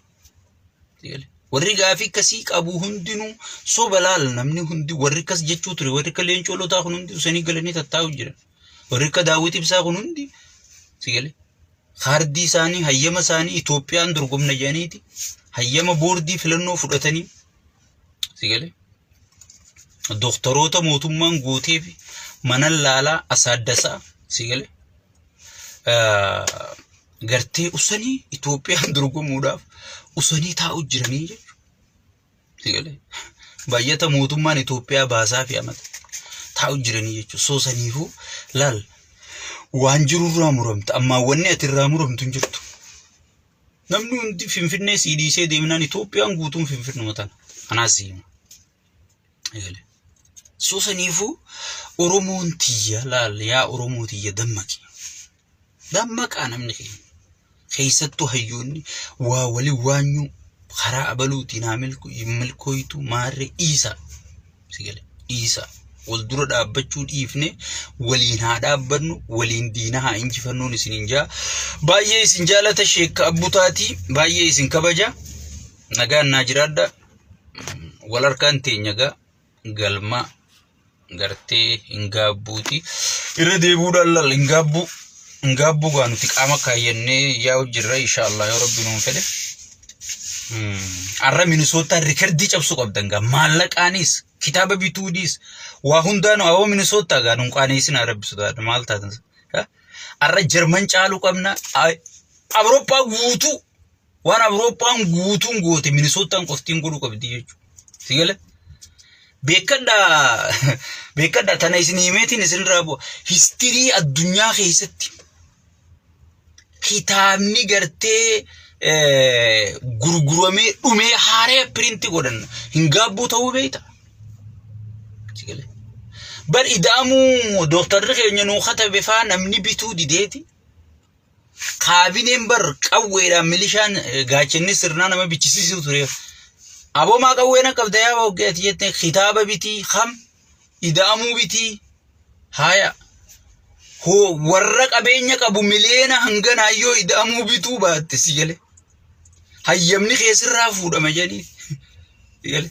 sigale warri gaafii kasii qabu hundinuu sobalaal namni hundi warri kas jechuu ture warri ka leencoolotaa kun hundi usanii galanii tattaa'u jiran warri ka daawwit ibsaa kun hundi sigale khardii isaanii hayyama isaanii Itoophiyaan dorgomna jedhaniiti hayyama boordii filannoo fudhatanii sigale doktoroota mootummaan gootee fi mana laalaa asaaddasaa sigale gartee usanii Itoophiyaan dorgomuudhaaf usanii taa'u jiranii jechuudha sigale baay'ata mootummaan Itoophiyaa baasaa fi amata taa'u jiranii jechuudha soo saniifuu laal waan jirurraa muramta amma wanni ati irraa muramtu hin jirtu namni hundi Finfinnee siidisee deemnaan Itoophiyaan guutuun Finfinnuma tana anaas hima sigale soo saniifuu Oromoon tiyya laal yaa Oromoo tiyya dammaqaa namni keessattuu hayyoonni waa wali waanyu karaa abaluutiin milkooytu maarree Isa sigale Isa wal dura dhaabbachuu dhiifne waliin haa dhaabbannu waliin diina haa injifannoon isiniin jaa baay'ee isin jaalata Sheekh Abbutaatii baay'ee isin kabaja nagaan naa jiraadha wal harkaan teenyagaa galma gartee hingaabbuuti irra deebuudhaan lal hingaabbu gaa nuti qaama kaayyannee yaa'u jirra inshallah yoo rabbi nuun fedhe arra Minnesota rikardii cabsu qabdan gaa maallaqaanis kitaaba bituudis waa hundaanu awoo Minnesota gaa nun qaaneessin arabbisotaadha maal taatan arra Jarman caalu qabna Awurooppaa guutuu waan Awurooppaan guutuun goote Minnesotaan qoftiin godhu qabdi jechuudha sigale beekadha tana isin himeetiin isin raabo history addunyaa keessatti kitaabni gartee gurguramee dhumee haaree print godhan hingaabbuu ta'uu beeyta sigale bar idaamu doktorri keenya nuu khatabe faa namni bituu dideeti kaabineen bar qawweedhaan milishaan gaachenni sirnaa nama bichisiisuu ture abo ma qawweena qabda yaa woggeeti jette kitaaba bitii kham idaamu bitii haya ho warra qabeenya qabu miliyoona hanganaayyo idaamu bituu baatte sigale hayyamni keessirraa fuudhama jedhii sigale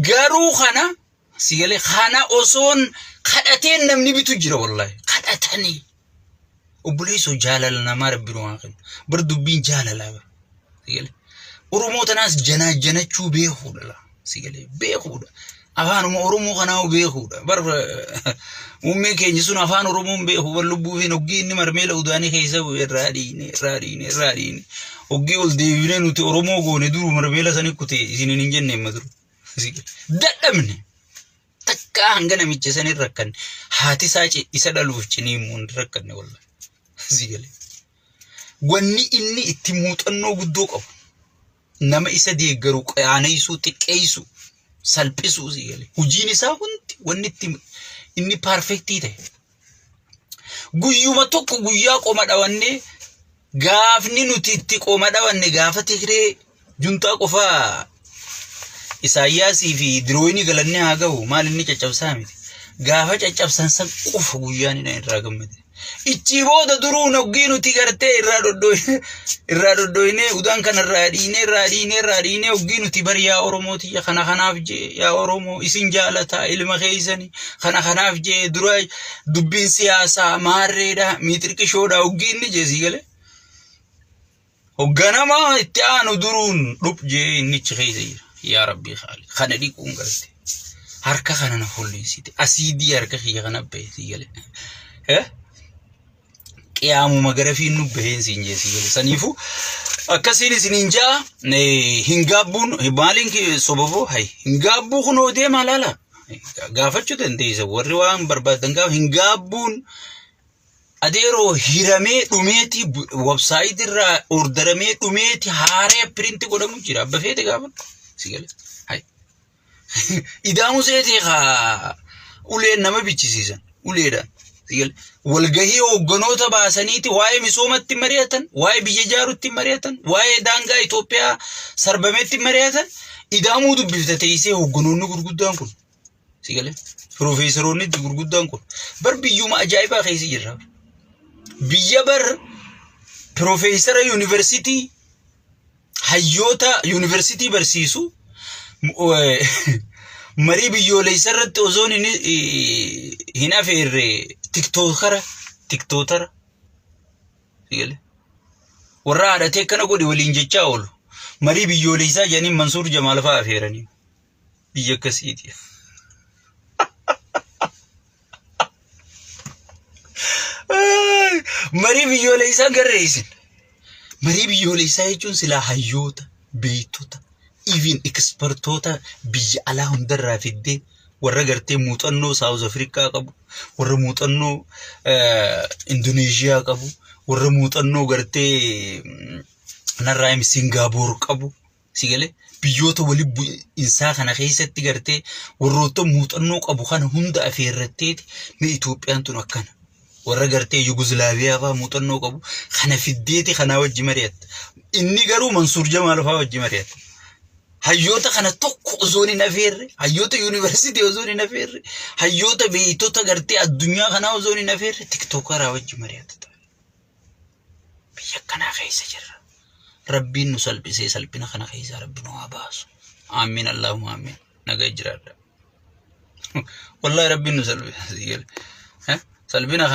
garuu kana sigale khana osoon kadhateen namni bitu jira wallahi kadhatanii obboleessoo jaalala namaa rabbiin waan kennu bar dubbiin jaalala sigale Oromoo tanaas janachuu beekuudha sigale beekuudha afaan Oromoo kanaa beekuudha bar ummee keenya sun afaan Oromoon beeku wal lubbuu fi noggi inni marmeela udaanii keessa raadhiine oggi ol deebinee nuti Oromoo goone duru marmeela sani kutee isinin hin jenne maduru sigale dadhabne takka hanga namicha sani rakkan haati isaa isa dhaluuf ciniimuun rakkanne wallahi sigale wanni inni itti muuxannoo guddoo qabu nama isa deeggaru qaanaysu xiqqeeysu salphisu sigale hujiin isaa hundi wanni itti inni perfecti ta'e guyyuma tokko guyyaa qoma dhawanne gaafni nuti itti qoma dhawanne gaafa Tigree juntaa qofaa Isaayyaasii fi Dirooyini galanne haa ga'u maal inni caccabsaa miti gaafa caccabsan san qofa guyyaan inni irraa gammade ichi booda duruu noggi nuti gartee irraa doddoyne udaan kana irraa dhiine oggi nuti bar yaa Oromooti kana kanaaf jee yaa Oromoo isin jaalata ilma keessani kana kanaaf jee dura dubbiin siyaasaa maarreedha miitirqishoodha oggi inni jee sigale hogganama itti aanu duruun dhup jee inni keessa jira yaa rabbi khali kana dhiquun gartee harka kana na folleessite asiidii harka kiyya kana ba'e sigale qiyaamu magarafiin nu baheen siin jeesi gale saniifu akkasiin isiniin jaa hingaabbuun maaliin sobofoo hay hingaabbuu kunoo deema laala gaafachuu dandeessa warri waan barbaadan gaaf hingaabbuun adeeroo hiramee dhumeeti website irraa orderamee dhumeeti haaree printi godhamu jira abba feete gaafa si gale hay idaamu seetee uleen nama bichisiisan uleedhaan si gale walgahii hogganoota baasaniiti waa'ee misoomatti mari'atan waa'ee biyya ijaaruutti mari'atan waa'ee daangaa Itoophiyaa sarbameetti mari'atan idaamuu dubbifta teessee hogganoonni gurguddaan kun si gale profeesoroonni gurguddaan kun bar biyyuma ajaa'ibaa keessa jirra biyya bar profeesara yuunivarsiitii hayyoota yuunivarsiitii barsiisu marii biyyoolessa irratti osoon hin afeerre tiktootara sigale warra haadhatee kana godhi waliin jechaa oolu marii biyyoolessaa janiin Mansuur Jamaal fa'aa afeeranii biyya akkasiiti marii biyyoolessaa garreessin marii biyyoolessaa jechuun silaa hayyoota beektota even expertota biyya alaa hundarraa fiddee warra gartee muuxannoo South Africa qabu warra muuxannoo Indonesia qabu warra muuxannoo gartee narraa Singapore qabu sigale biyyoota wali insaa kana keessatti gartee warroota muuxannoo qabu kana hunda afeerratteeti ni Itoophiyaan tun akkana warra gartee Yugoslavia fa'aa muuxannoo qabu kana fiddeeti kana wajji mari'atta inni garuu Mansuur Jamaal fa'aa wajji mari'atta hayyoota kana tokko osoon hin afeerre hayyoota yuunivarsiitii osoon hin afeerre hayyoota beektota gartee addunyaa kanaa osoon hin afeerre tiktookara wajji mari'atta biyya kanaa keessa jirra rabbiin nu salphisee salphina kana keessa rabbiin nu haa baasu amiin allahumma amiin nagaa jiraadha wallahi rabbiin nu salphisee salphina kana